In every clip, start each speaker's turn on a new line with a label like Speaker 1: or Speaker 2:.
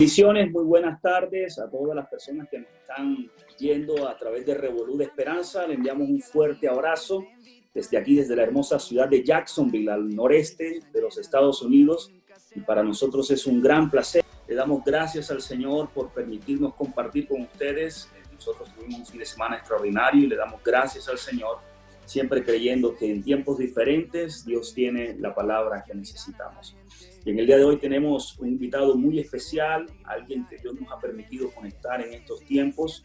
Speaker 1: Bendiciones, muy buenas tardes a todas las personas que nos están viendo a través de Revolú de Esperanza. Le enviamos un fuerte abrazo desde aquí, desde la hermosa ciudad de Jacksonville, al noreste de los Estados Unidos. Y para nosotros es un gran placer. Le damos gracias al Señor por permitirnos compartir con ustedes. Nosotros tuvimos un fin de semana extraordinario y le damos gracias al Señor, siempre creyendo que en tiempos diferentes Dios tiene la palabra que necesitamos. Y en el día de hoy tenemos un invitado muy especial, alguien que Dios nos ha permitido conectar en estos tiempos,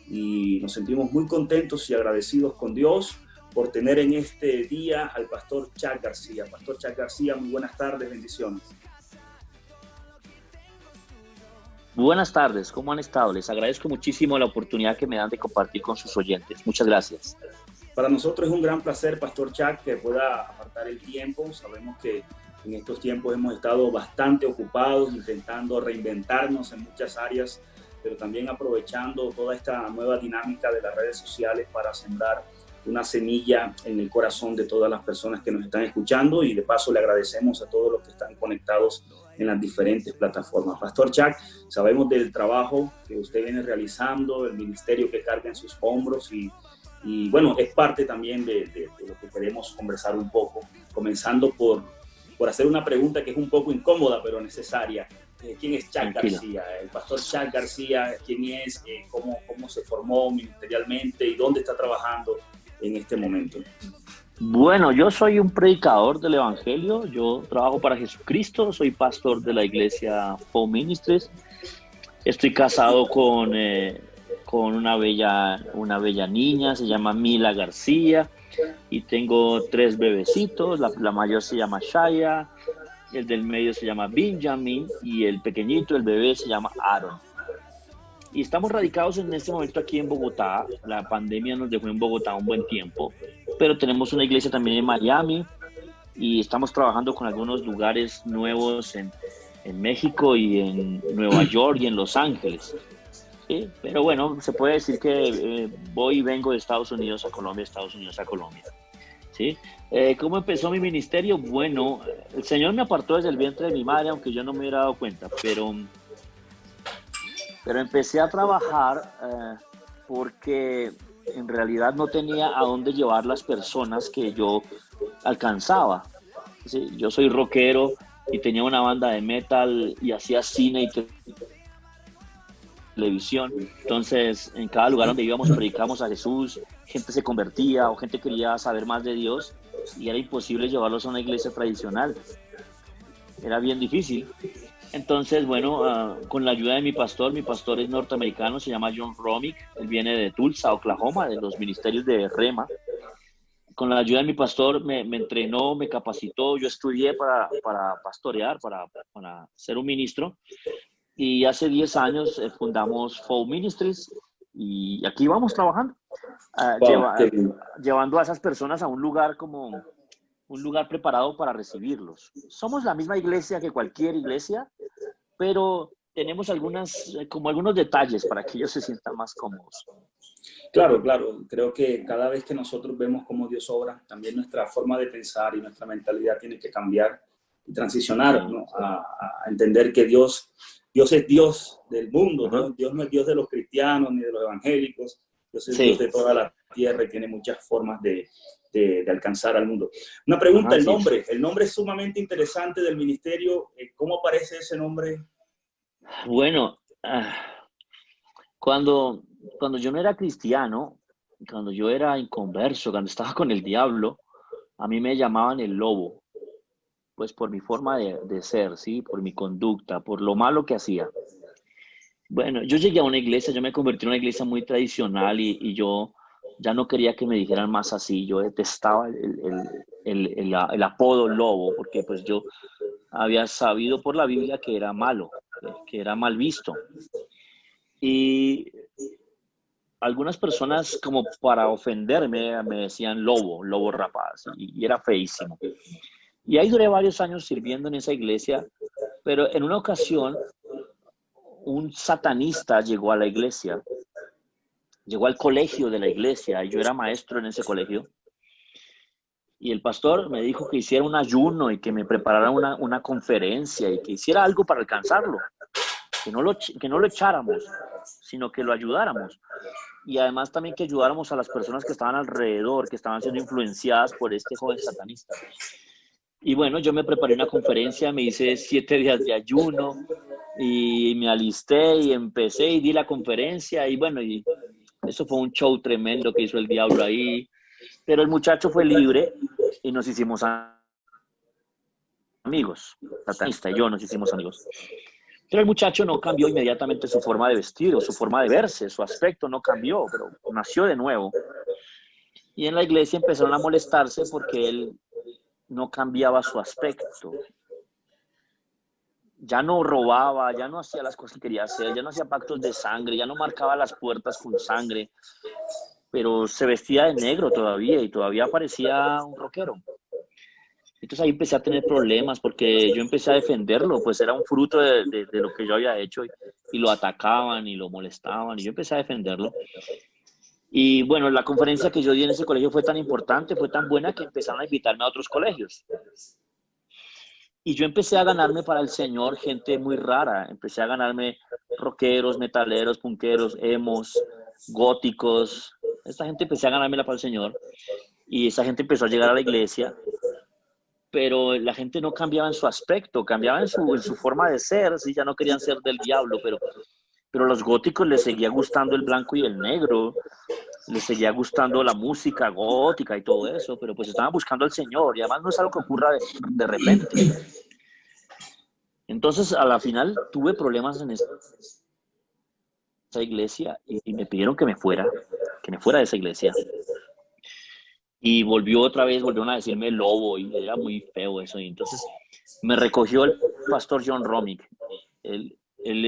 Speaker 1: y nos sentimos muy contentos y agradecidos con Dios por tener en este día al pastor Chuck García. Pastor Chuck García, muy buenas tardes, bendiciones.
Speaker 2: Buenas tardes, ¿cómo han estado? Les agradezco muchísimo la oportunidad que me dan de compartir con sus oyentes. Muchas gracias.
Speaker 1: Para nosotros es un gran placer, pastor Chuck, que pueda apartar el tiempo. Sabemos que en estos tiempos hemos estado bastante ocupados, intentando reinventarnos en muchas áreas, pero también aprovechando toda esta nueva dinámica de las redes sociales para sembrar una semilla en el corazón de todas las personas que nos están escuchando, y de paso le agradecemos a todos los que están conectados en las diferentes plataformas. Pastor Chuck, sabemos del trabajo que usted viene realizando, el ministerio que carga en sus hombros, y bueno, es parte también de lo que queremos conversar un poco, comenzando por hacer una pregunta que es un poco incómoda, pero necesaria. ¿Quién es Chuck García? El pastor Chuck García, ¿quién es? ¿Cómo se formó ministerialmente y dónde está trabajando en este momento?
Speaker 2: Bueno, yo soy un predicador del Evangelio. Yo trabajo para Jesucristo. Soy pastor de la iglesia Home Ministries. Estoy casado con una bella niña, se llama Mila García. Y tengo 3 bebecitos, la mayor se llama Shaya, el del medio se llama Benjamin y el pequeñito, el bebé, se llama Aaron. Y estamos radicados en este momento aquí en Bogotá. La pandemia nos dejó en Bogotá un buen tiempo, pero tenemos una iglesia también en Miami y estamos trabajando con algunos lugares nuevos en México y en Nueva York y en Los Ángeles. Sí, pero bueno, se puede decir que voy y vengo de Estados Unidos a Colombia, Estados Unidos a Colombia. ¿Sí? ¿Cómo empezó mi ministerio? Bueno, el Señor me apartó desde el vientre de mi madre, aunque yo no me hubiera dado cuenta, pero empecé a trabajar porque en realidad no tenía a dónde llevar las personas que yo alcanzaba. ¿Sí? Yo soy rockero y tenía una banda de metal y hacía cine y televisión. Entonces, en cada lugar donde íbamos predicamos a Jesús, gente se convertía o gente quería saber más de Dios y era imposible llevarlos a una iglesia tradicional. Era bien difícil. Entonces, bueno, con la ayuda de mi pastor es norteamericano, se llama John Romick, él viene de Tulsa, Oklahoma, de los ministerios de Rema. Con la ayuda de mi pastor me entrenó, me capacitó, yo estudié para pastorear, para ser un ministro. Y hace 10 años fundamos Home Ministries y aquí vamos trabajando, llevando a esas personas a un lugar como un lugar preparado para recibirlos. Somos la misma iglesia que cualquier iglesia, pero tenemos algunos detalles para que ellos se sientan más cómodos.
Speaker 1: Claro. Creo que cada vez que nosotros vemos cómo Dios obra, también nuestra forma de pensar y nuestra mentalidad tiene que cambiar y transicionar, ¿no? a entender que Dios es Dios del mundo, ¿no? Dios no es Dios de los cristianos ni de los evangélicos. Dios es Dios de toda la tierra y tiene muchas formas de alcanzar al mundo. Una pregunta, el nombre es sumamente interesante del ministerio. ¿Cómo aparece ese nombre?
Speaker 2: Bueno, cuando yo no era cristiano, cuando yo era inconverso, cuando estaba con el diablo, a mí me llamaban el lobo, pues por mi forma de ser, ¿sí? Por mi conducta, por lo malo que hacía. Bueno, yo llegué a una iglesia, yo me convertí en una iglesia muy tradicional y yo ya no quería que me dijeran más así. Yo detestaba el apodo lobo, porque pues yo había sabido por la Biblia que era malo, que era mal visto. Y algunas personas, como para ofenderme, me decían lobo rapaz, y era feísimo. Y ahí duré varios años sirviendo en esa iglesia, pero en una ocasión un satanista llegó a la iglesia, llegó al colegio de la iglesia, y yo era maestro en ese colegio, y el pastor me dijo que hiciera un ayuno y que me preparara una conferencia y que hiciera algo para alcanzarlo. que no lo echáramos, sino que lo ayudáramos. Y además también que ayudáramos a las personas que estaban alrededor, que estaban siendo influenciadas por este joven satanista. Y bueno, yo me preparé una conferencia, me hice 7 días de ayuno y me alisté y empecé y di la conferencia y bueno, y eso fue un show tremendo que hizo el diablo ahí. Pero el muchacho fue libre y nos hicimos amigos. Satanista y yo nos hicimos amigos. Pero el muchacho no cambió inmediatamente su forma de vestir o su forma de verse, su aspecto no cambió, pero nació de nuevo. Y en la iglesia empezaron a molestarse porque él no cambiaba su aspecto. Ya no robaba, ya no hacía las cosas que quería hacer, ya no hacía pactos de sangre, ya no marcaba las puertas con sangre, pero se vestía de negro todavía y todavía parecía un rockero. Entonces ahí empecé a tener problemas porque yo empecé a defenderlo, pues era un fruto de lo que yo había hecho y lo atacaban y lo molestaban y yo empecé a defenderlo. Y bueno, la conferencia que yo di en ese colegio fue tan importante, fue tan buena que empezaron a invitarme a otros colegios. Y yo empecé a ganarme para el Señor gente muy rara. Empecé a ganarme rockeros, metaleros, punqueros, emos, góticos. Esta gente empecé a ganármela para el Señor. Y esa gente empezó a llegar a la iglesia. Pero la gente no cambiaba en su aspecto, cambiaba en su forma de ser. Sí, ya no querían ser del diablo, pero a los góticos les seguía gustando el blanco y el negro. Les seguía gustando la música gótica y todo eso. Pero pues estaban buscando al Señor. Y además no es algo que ocurra de repente. Entonces, a la final, tuve problemas en esa iglesia y me pidieron que me fuera de esa iglesia. Y volvieron a decirme lobo y era muy feo eso. Y entonces me recogió el pastor John Romick. Él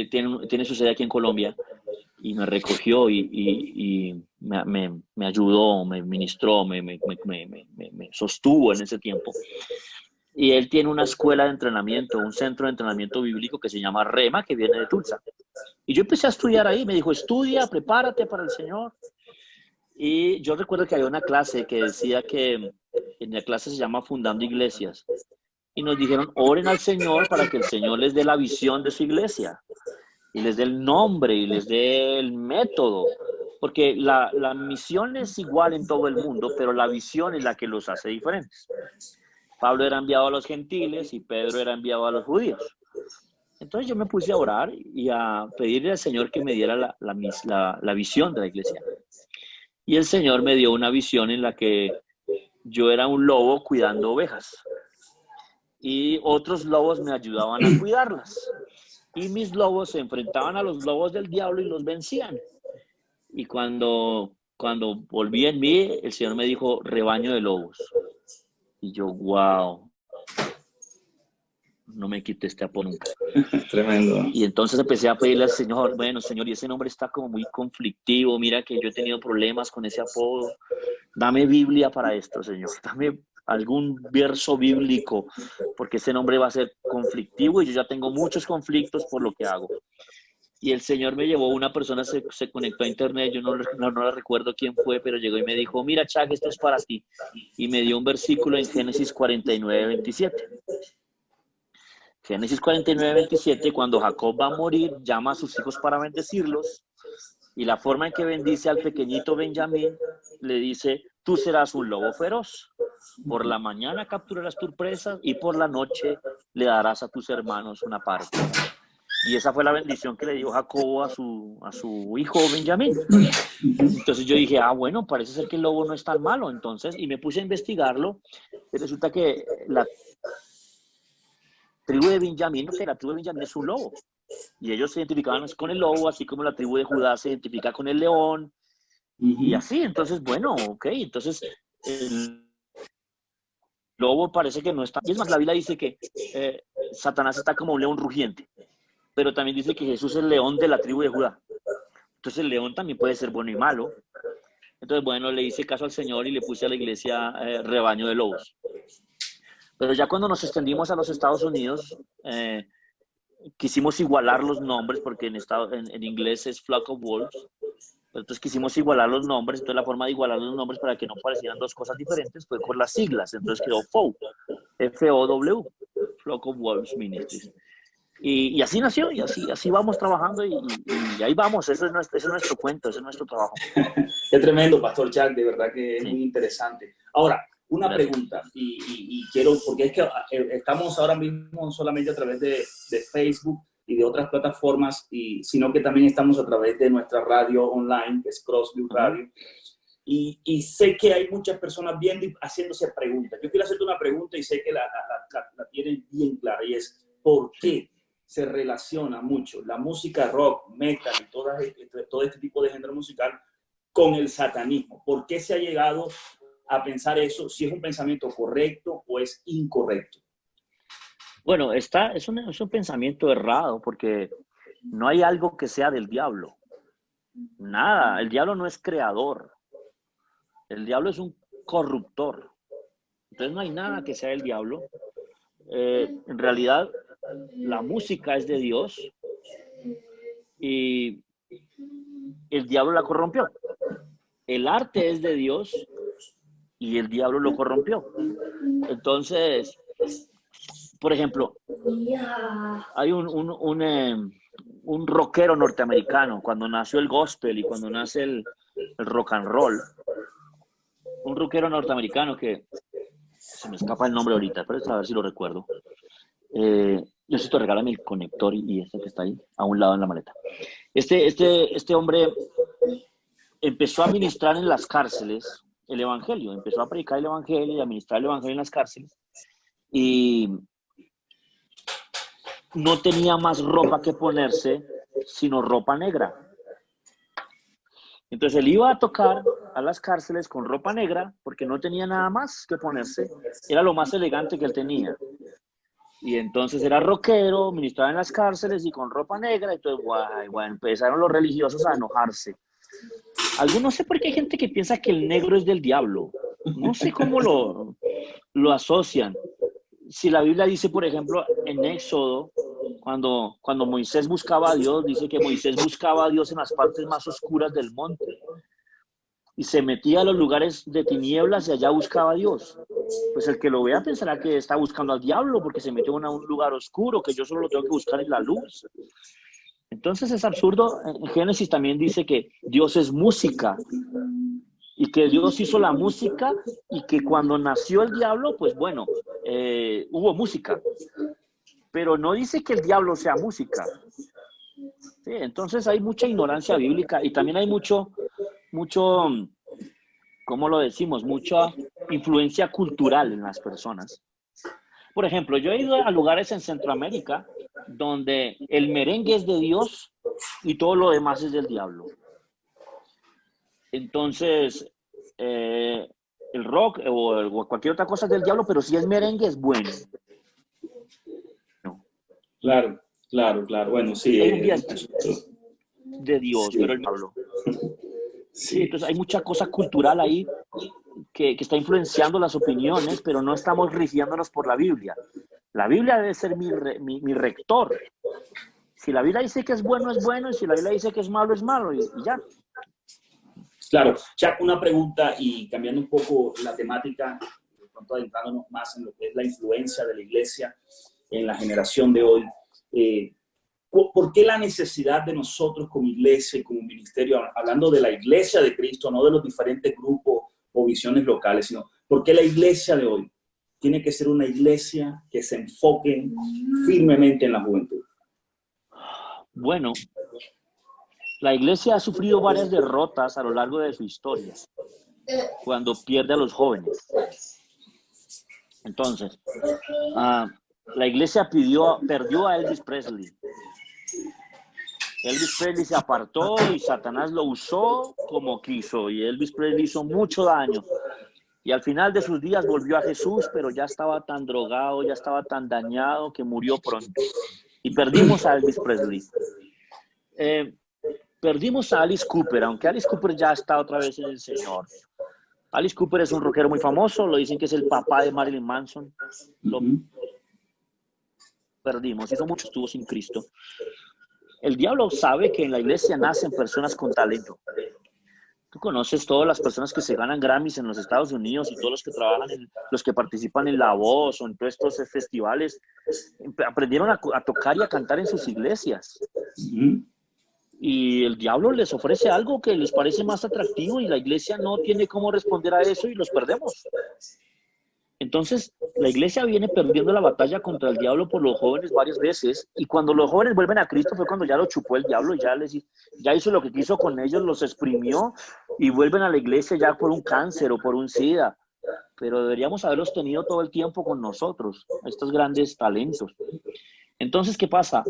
Speaker 2: tiene su sede aquí en Colombia y me recogió y me ayudó, me ministró, me sostuvo en ese tiempo. Y él tiene una escuela de entrenamiento, un centro de entrenamiento bíblico que se llama Rema, que viene de Tulsa. Y yo empecé a estudiar ahí, me dijo, estudia, prepárate para el Señor. Y yo recuerdo que había una clase que decía que en la clase se llama Fundando Iglesias. Y nos dijeron, oren al Señor para que el Señor les dé la visión de su iglesia. Y les dé el nombre y les dé el método. Porque la misión es igual en todo el mundo, pero la visión es la que los hace diferentes. Pablo era enviado a los gentiles y Pedro era enviado a los judíos. Entonces yo me puse a orar y a pedirle al Señor que me diera la visión de la iglesia. Y el Señor me dio una visión en la que yo era un lobo cuidando ovejas. Y otros lobos me ayudaban a cuidarlas. Y mis lobos se enfrentaban a los lobos del diablo y los vencían. Y cuando volví en mí, el Señor me dijo, rebaño de lobos. Y yo, wow, no me quité este apodo nunca.
Speaker 3: Tremendo.
Speaker 2: Y entonces empecé a pedirle al Señor, bueno, Señor, y ese nombre está como muy conflictivo, mira que yo he tenido problemas con ese apodo. Dame Biblia para esto, Señor. Dame algún verso bíblico, porque ese nombre va a ser conflictivo y yo ya tengo muchos conflictos por lo que hago. Y el Señor me llevó, una persona se conectó a internet, yo no la recuerdo quién fue, pero llegó y me dijo, mira, Chuck, esto es para ti. Y me dio un versículo en Génesis 49:27. Génesis 49:27, cuando Jacob va a morir, llama a sus hijos para bendecirlos. Y la forma en que bendice al pequeñito Benjamín, le dice, tú serás un lobo feroz. Por la mañana capturarás tu presa y por la noche le darás a tus hermanos una parte. Y esa fue la bendición que le dio Jacobo a su hijo Benjamín. Entonces yo dije, bueno, parece ser que el lobo no es tan malo. Entonces, y me puse a investigarlo. Y resulta que la tribu de Benjamín, que la tribu de Benjamín es un lobo. Y ellos se identificaban con el lobo, así como la tribu de Judá se identifica con el león. Y así, entonces, bueno, ok. Entonces, el lobo parece que no está. Y es más, la Biblia dice que Satanás está como un león rugiente. Pero también dice que Jesús es el león de la tribu de Judá. Entonces el león también puede ser bueno y malo. Entonces, bueno, le hice caso al Señor y le puse a la iglesia rebaño de lobos. Pero ya cuando nos extendimos a los Estados Unidos, quisimos igualar los nombres, porque en inglés es Flock of Wolves. Entonces quisimos igualar los nombres. Entonces la forma de igualar los nombres para que no parecieran dos cosas diferentes fue por las siglas. Entonces quedó FOW, F-O-W, Flock of Wolves Ministries. Y así nació, y así vamos trabajando, y ahí vamos. Ese es nuestro cuento, ese es nuestro trabajo.
Speaker 1: Qué tremendo, Pastor Chuck, de verdad que es
Speaker 2: Sí,
Speaker 1: muy interesante. Ahora, una
Speaker 2: gracias.
Speaker 1: pregunta, y quiero, porque es que estamos ahora mismo solamente a través de Facebook y de otras plataformas, sino que también estamos a través de nuestra radio online, que es Crossview
Speaker 2: Ujú.
Speaker 1: Radio. Y sé que hay muchas personas viendo y haciéndose preguntas. Yo quiero hacerte una pregunta y sé que la tienen bien clara, y es, ¿por
Speaker 2: Sí.
Speaker 1: qué se relaciona mucho la música rock, metal y todo este tipo de género musical con el satanismo? ¿Por qué se ha llegado a pensar eso? Si es un pensamiento correcto o es incorrecto.
Speaker 2: Bueno, es un pensamiento errado, porque no hay algo que sea del diablo. Nada, el diablo no es creador. El diablo es un corruptor. Entonces no hay nada que sea del diablo. En realidad, la música es de Dios y el diablo la corrompió. El arte es de Dios y el diablo lo corrompió. Entonces, por ejemplo, hay un rockero norteamericano, cuando nació el gospel y cuando nace el rock and roll, un rockero norteamericano que se me escapa el nombre ahorita, pero a ver si lo recuerdo. Necesito regalarme el conector y este que está ahí, a un lado en la maleta. Este hombre empezó a ministrar en las cárceles el evangelio, empezó a predicar el evangelio y a ministrar el evangelio en las cárceles, y no tenía más ropa que ponerse sino ropa negra. Entonces él iba a tocar a las cárceles con ropa negra porque no tenía nada más que ponerse, era lo más elegante que él tenía. Y entonces era rockero, ministraba en las cárceles y con ropa negra. Entonces, bueno, empezaron los religiosos a enojarse. Algunos, no sé por qué hay gente que piensa que el negro es del diablo. No sé cómo lo asocian. Si la Biblia dice, por ejemplo, en Éxodo, cuando Moisés buscaba a Dios, dice que Moisés buscaba a Dios en las partes más oscuras del monte y se metía a los lugares de tinieblas y allá buscaba a Dios. Pues el que lo vea pensará que está buscando al diablo porque se metió en un lugar oscuro, que yo solo lo tengo que buscar en la luz. Entonces es absurdo. En Génesis también dice que Dios es música y que Dios hizo la música, y que cuando nació el diablo, pues bueno, hubo música, pero no dice que el diablo sea música. ¿Sí? Entonces hay mucha ignorancia bíblica y también hay mucho, ¿cómo lo decimos? Mucha influencia cultural en las personas. Por ejemplo, yo he ido a lugares en Centroamérica donde el merengue es de Dios y todo lo demás es del diablo. Entonces, el rock o cualquier otra cosa es del diablo, pero si es merengue es bueno. No.
Speaker 1: Claro, claro, claro. Bueno, sí.
Speaker 2: El día es de Dios, pero
Speaker 1: Sí,
Speaker 2: el diablo. Sí,
Speaker 1: sí.
Speaker 2: entonces hay mucha cosa cultural ahí que está influenciando las opiniones, pero no estamos rigiéndonos por la Biblia. La Biblia debe ser mi rector. Si la Biblia dice que es bueno, es bueno, y si la Biblia dice que es malo, y ya.
Speaker 1: Claro, Chuck, una pregunta y cambiando un poco la temática, de pronto adentrándonos más en lo que es la influencia de la iglesia en la generación de hoy. Eh, ¿Por qué la necesidad de nosotros como iglesia y como ministerio, hablando de la iglesia de Cristo, no de los diferentes grupos o visiones locales, sino por qué la iglesia de hoy tiene que ser una iglesia que se enfoque firmemente en la juventud?
Speaker 2: Bueno, la iglesia ha sufrido varias derrotas a lo largo de su historia cuando pierde a los jóvenes. Entonces, la iglesia perdió a Elvis Presley. Elvis Presley se apartó y Satanás lo usó como quiso, y Elvis Presley hizo mucho daño. Y al final de sus días volvió a Jesús, pero ya estaba tan drogado, ya estaba tan dañado que murió pronto. Y perdimos a Elvis Presley. Perdimos a Alice Cooper, aunque Alice Cooper ya está otra vez en el Señor. Alice Cooper es un rockero muy famoso, lo dicen que es el papá de Marilyn Manson. Lo perdimos, hizo mucho, estuvo sin Cristo. El diablo sabe que en la iglesia nacen personas con talento. Tú conoces todas las personas que se ganan Grammys en los Estados Unidos y todos los que trabajan, los que participan en La Voz o en todos estos festivales, aprendieron a tocar y a cantar en sus iglesias. Y el diablo les ofrece algo que les parece más atractivo y la iglesia no tiene cómo responder a eso y los perdemos. Entonces, la iglesia viene perdiendo la batalla contra el diablo por los jóvenes varias veces, y cuando los jóvenes vuelven a Cristo fue cuando ya lo chupó el diablo y ya hizo lo que quiso con ellos, los exprimió y vuelven a la iglesia ya por un cáncer o por un SIDA. Pero deberíamos haberlos tenido todo el tiempo con nosotros, estos grandes talentos. Entonces, ¿qué pasa?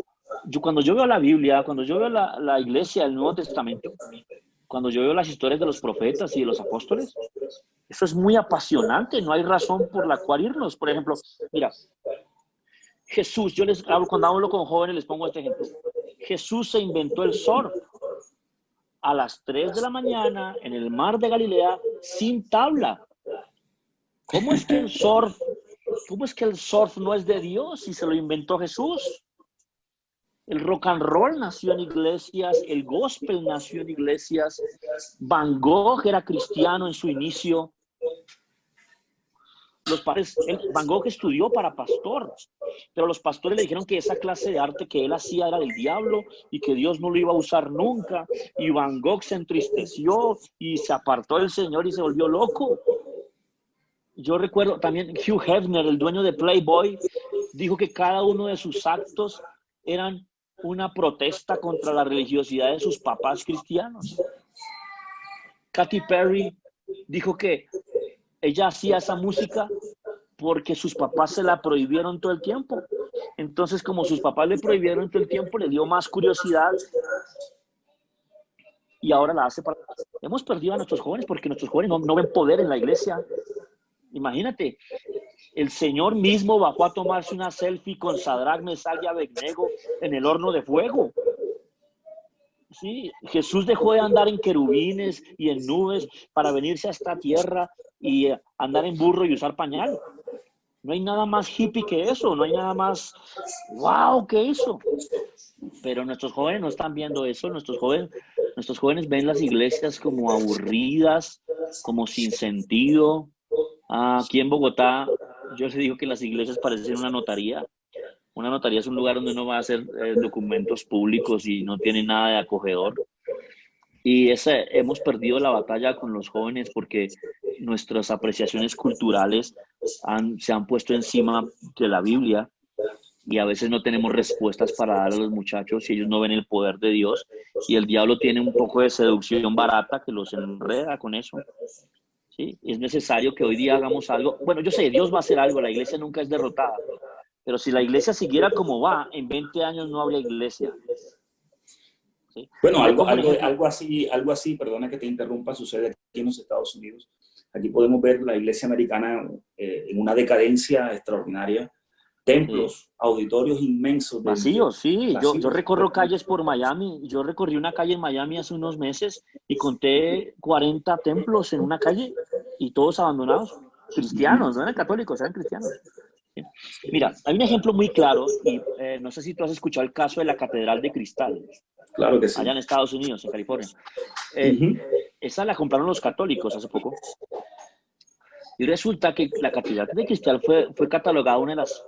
Speaker 2: Cuando yo veo la Biblia, cuando yo veo la iglesia del Nuevo Testamento, cuando yo veo las historias de los profetas y de los apóstoles, eso es muy apasionante, no hay razón por la cual irnos. Por ejemplo, mira, Jesús, yo les hablo, cuando hablo con jóvenes les pongo este ejemplo. Jesús se inventó el surf a las 3 de la mañana en el mar de Galilea sin tabla. ¿Cómo es que el surf no es de Dios si se lo inventó Jesús? El rock and roll nació en iglesias, el gospel nació en iglesias, Van Gogh era cristiano en su inicio. Van Gogh estudió para pastor, pero los pastores le dijeron que esa clase de arte que él hacía era del diablo y que Dios no lo iba a usar nunca. Y Van Gogh se entristeció y se apartó del Señor y se volvió loco. Yo recuerdo también Hugh Hefner, el dueño de Playboy, dijo que cada uno de sus actos eran una protesta contra la religiosidad de sus papás cristianos. Katy Perry dijo que ella hacía esa música porque sus papás se la prohibieron todo el tiempo. Entonces, como sus papás le prohibieron todo el tiempo, le dio más curiosidad y ahora la hace para... Hemos perdido a nuestros jóvenes porque nuestros jóvenes no ven poder en la iglesia. Imagínate, el Señor mismo bajó a tomarse una selfie con Sadrach, Mesach y Abednego en el horno de fuego. Sí, Jesús dejó de andar en querubines y en nubes para venirse a esta tierra y andar en burro y usar pañal. No hay nada más hippie que eso, no hay nada más wow que eso. Pero nuestros jóvenes no están viendo eso, nuestros jóvenes ven las iglesias como aburridas, como sin sentido. Aquí en Bogotá, yo les digo que las iglesias parecen una notaría. Una notaría es un lugar donde uno va a hacer documentos públicos y no tiene nada de acogedor. Y hemos perdido la batalla con los jóvenes porque nuestras apreciaciones culturales se han puesto encima de la Biblia y a veces no tenemos respuestas para dar a los muchachos y ellos no ven el poder de Dios. Y el diablo tiene un poco de seducción barata que los enreda con eso. ¿Sí? Es necesario que hoy día hagamos algo. Bueno, yo sé, Dios va a hacer algo, la iglesia nunca es derrotada. Pero si la iglesia siguiera como va, en 20 años no habría iglesia. ¿Sí?
Speaker 1: Bueno, algo así, perdona que te interrumpa, sucede aquí en los Estados Unidos. Aquí podemos ver la iglesia americana en una decadencia extraordinaria. Templos, auditorios inmensos.
Speaker 2: Vacíos, sí. Yo recorro calles por Miami. Yo recorrí una calle en Miami hace unos meses y conté 40 templos en una calle y todos abandonados. Cristianos, no eran católicos, eran cristianos. Mira, hay un ejemplo muy claro y no sé si tú has escuchado el caso de la Catedral de Cristal.
Speaker 1: Claro que sí.
Speaker 2: Allá en Estados Unidos, en California. Esa la compraron los católicos hace poco. Y resulta que la Catedral de Cristal fue catalogada una de las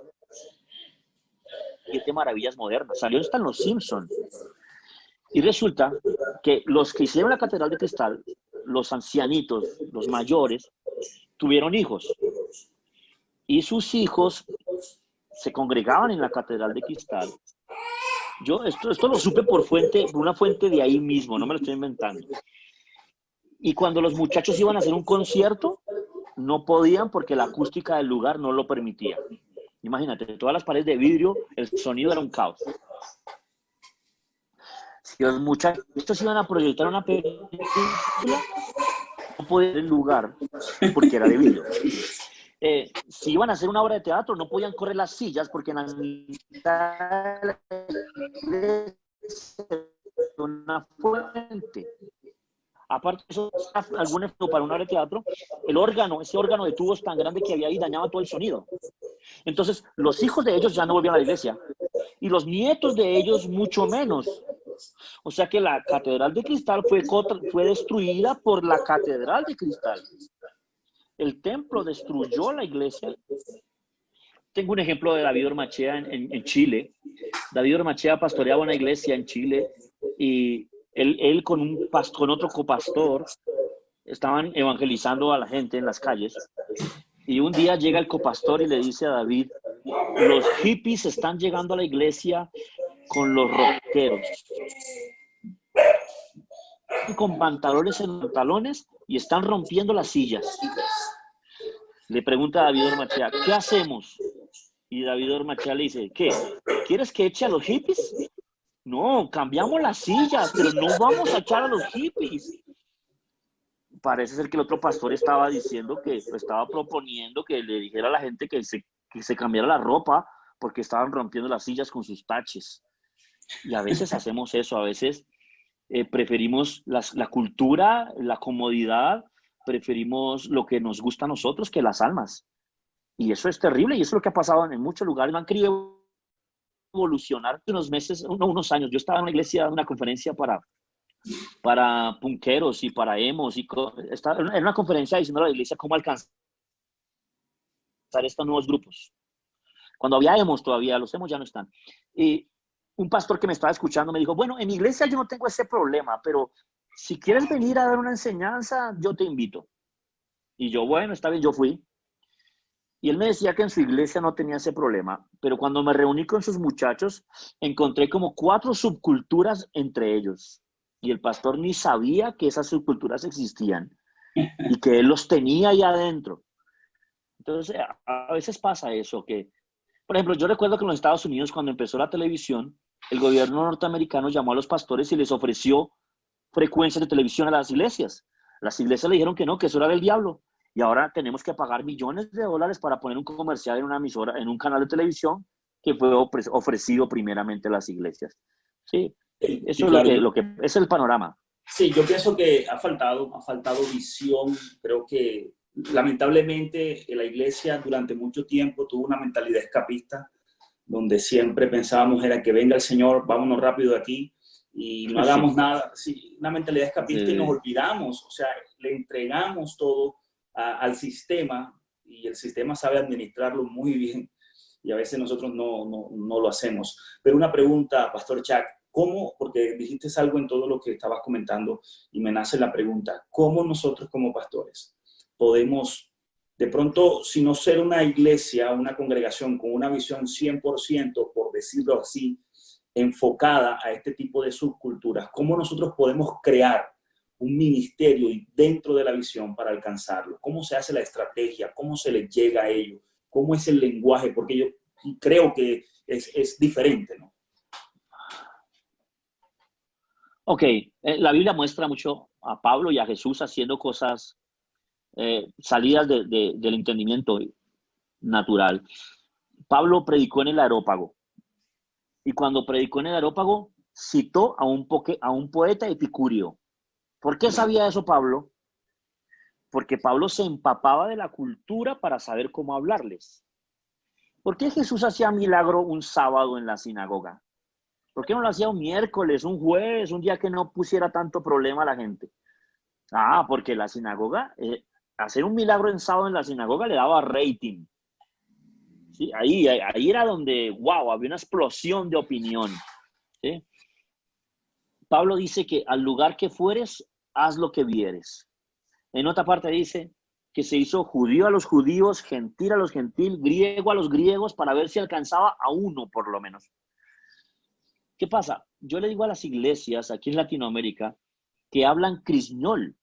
Speaker 2: 7 maravillas modernas. Salió hasta en Los Simpsons. Y resulta que los que hicieron la Catedral de Cristal, los ancianitos, los mayores, tuvieron hijos. Y sus hijos se congregaban en la Catedral de Cristal. Yo esto lo supe por una fuente de ahí mismo, no me lo estoy inventando. Y cuando los muchachos iban a hacer un concierto, no podían porque la acústica del lugar no lo permitía. Imagínate, todas las paredes de vidrio, el sonido era un caos. Si los muchachos iban a proyectar una película, no podían ir al lugar porque era de vidrio. Si iban a hacer una obra de teatro, no podían correr las sillas porque en la mitad de la iglesia una fuente. Aparte de eso, algún efecto para una obra de teatro, ese órgano de tubos tan grande que había ahí dañaba todo el sonido. Entonces, los hijos de ellos ya no volvían a la iglesia y los nietos de ellos mucho menos. O sea que la catedral de cristal fue destruida por la catedral de cristal. El templo destruyó la iglesia. Tengo un ejemplo de David Ormachea en Chile. David Ormachea pastoreaba una iglesia en Chile y él con otro copastor estaban evangelizando a la gente en las calles. Y un día llega el copastor y le dice a David, los hippies están llegando a la iglesia con los rockeros, con pantalones en pantalones y están rompiendo las sillas. Le pregunta a David Ormachea, ¿qué hacemos? Y David Ormachea le dice, ¿qué? ¿Quieres que eche a los hippies? No, cambiamos las sillas, pero no vamos a echar a los hippies. Parece ser que el otro pastor estaba diciendo estaba proponiendo que le dijera a la gente que se cambiara la ropa porque estaban rompiendo las sillas con sus taches. Y a veces hacemos eso, a veces preferimos la cultura, la comodidad, preferimos lo que nos gusta a nosotros que las almas. Y eso es terrible y eso es lo que ha pasado en muchos lugares. Me han querido evolucionar unos meses, unos años. Yo estaba en una iglesia, en una conferencia para punqueros y para emos. Estaba en una conferencia diciendo a la iglesia cómo alcanzar estos nuevos grupos. Cuando había emos todavía, los emos ya no están. Y un pastor que me estaba escuchando me dijo, bueno, en mi iglesia yo no tengo ese problema, pero si quieres venir a dar una enseñanza, yo te invito. Y yo, bueno, está bien, yo fui. Y él me decía que en su iglesia no tenía ese problema, pero cuando me reuní con sus muchachos, encontré como 4 subculturas entre ellos. Y el pastor ni sabía que esas subculturas existían y que él los tenía ahí adentro. Entonces, a veces pasa eso, que, por ejemplo, yo recuerdo que en los Estados Unidos, cuando empezó la televisión, el gobierno norteamericano llamó a los pastores y les ofreció frecuencias de televisión a las iglesias. Las iglesias le dijeron que no, que eso era del diablo. Y ahora tenemos que pagar millones de dólares para poner un comercial en una emisora, en un canal de televisión que fue ofrecido primeramente a las iglesias. Sí, eso
Speaker 1: claro,
Speaker 2: es lo que es el panorama.
Speaker 1: Sí, yo pienso que ha faltado visión. Creo que lamentablemente la iglesia durante mucho tiempo tuvo una mentalidad escapista, donde siempre pensábamos era que venga el Señor, vámonos rápido de aquí y no hagamos nada. Sí, una mentalidad escapista y nos olvidamos, o sea, le entregamos todo al sistema y el sistema sabe administrarlo muy bien y a veces nosotros no lo hacemos. Pero una pregunta, Pastor Chuck, ¿cómo? Porque dijiste algo en todo lo que estabas comentando y me nace la pregunta, ¿cómo nosotros como pastores podemos, de pronto, si no ser una iglesia, una congregación con una visión 100%, por decirlo así, enfocada a este tipo de subculturas, cómo nosotros podemos crear un ministerio dentro de la visión para alcanzarlo? ¿Cómo se hace la estrategia? ¿Cómo se les llega a ello? ¿Cómo es el lenguaje? Porque yo creo que es diferente, ¿no?
Speaker 2: Ok, la Biblia muestra mucho a Pablo y a Jesús haciendo cosas salidas del entendimiento natural. Pablo predicó en el Areópago y cuando predicó en el Areópago citó a un poeta epicúreo. ¿Por qué sabía eso Pablo? Porque Pablo se empapaba de la cultura para saber cómo hablarles. ¿Por qué Jesús hacía milagro un sábado en la sinagoga? ¿Por qué no lo hacía un miércoles, un jueves, un día que no pusiera tanto problema a la gente? Porque la sinagoga, hacer un milagro en sábado en la sinagoga le daba rating. ¿Sí? Ahí era donde, wow, había una explosión de opinión. ¿Sí? Pablo dice que al lugar que fueres, haz lo que vieres. En otra parte dice que se hizo judío a los judíos, gentil a los gentiles, griego a los griegos, para ver si alcanzaba a uno por lo menos. ¿Qué pasa? Yo le digo a las iglesias aquí en Latinoamérica que hablan cristiñol.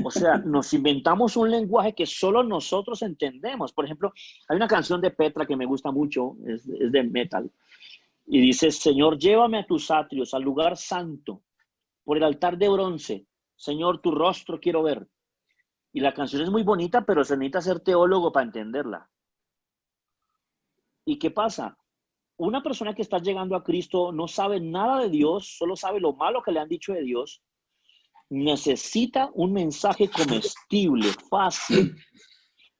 Speaker 2: O sea, nos inventamos un lenguaje que solo nosotros entendemos. Por ejemplo, hay una canción de Petra que me gusta mucho, es de metal, y dice, Señor, llévame a tus atrios, al lugar santo, por el altar de bronce. Señor, tu rostro quiero ver. Y la canción es muy bonita, pero se necesita ser teólogo para entenderla. ¿Y qué pasa? Una persona que está llegando a Cristo no sabe nada de Dios, solo sabe lo malo que le han dicho de Dios. Necesita un mensaje comestible, fácil.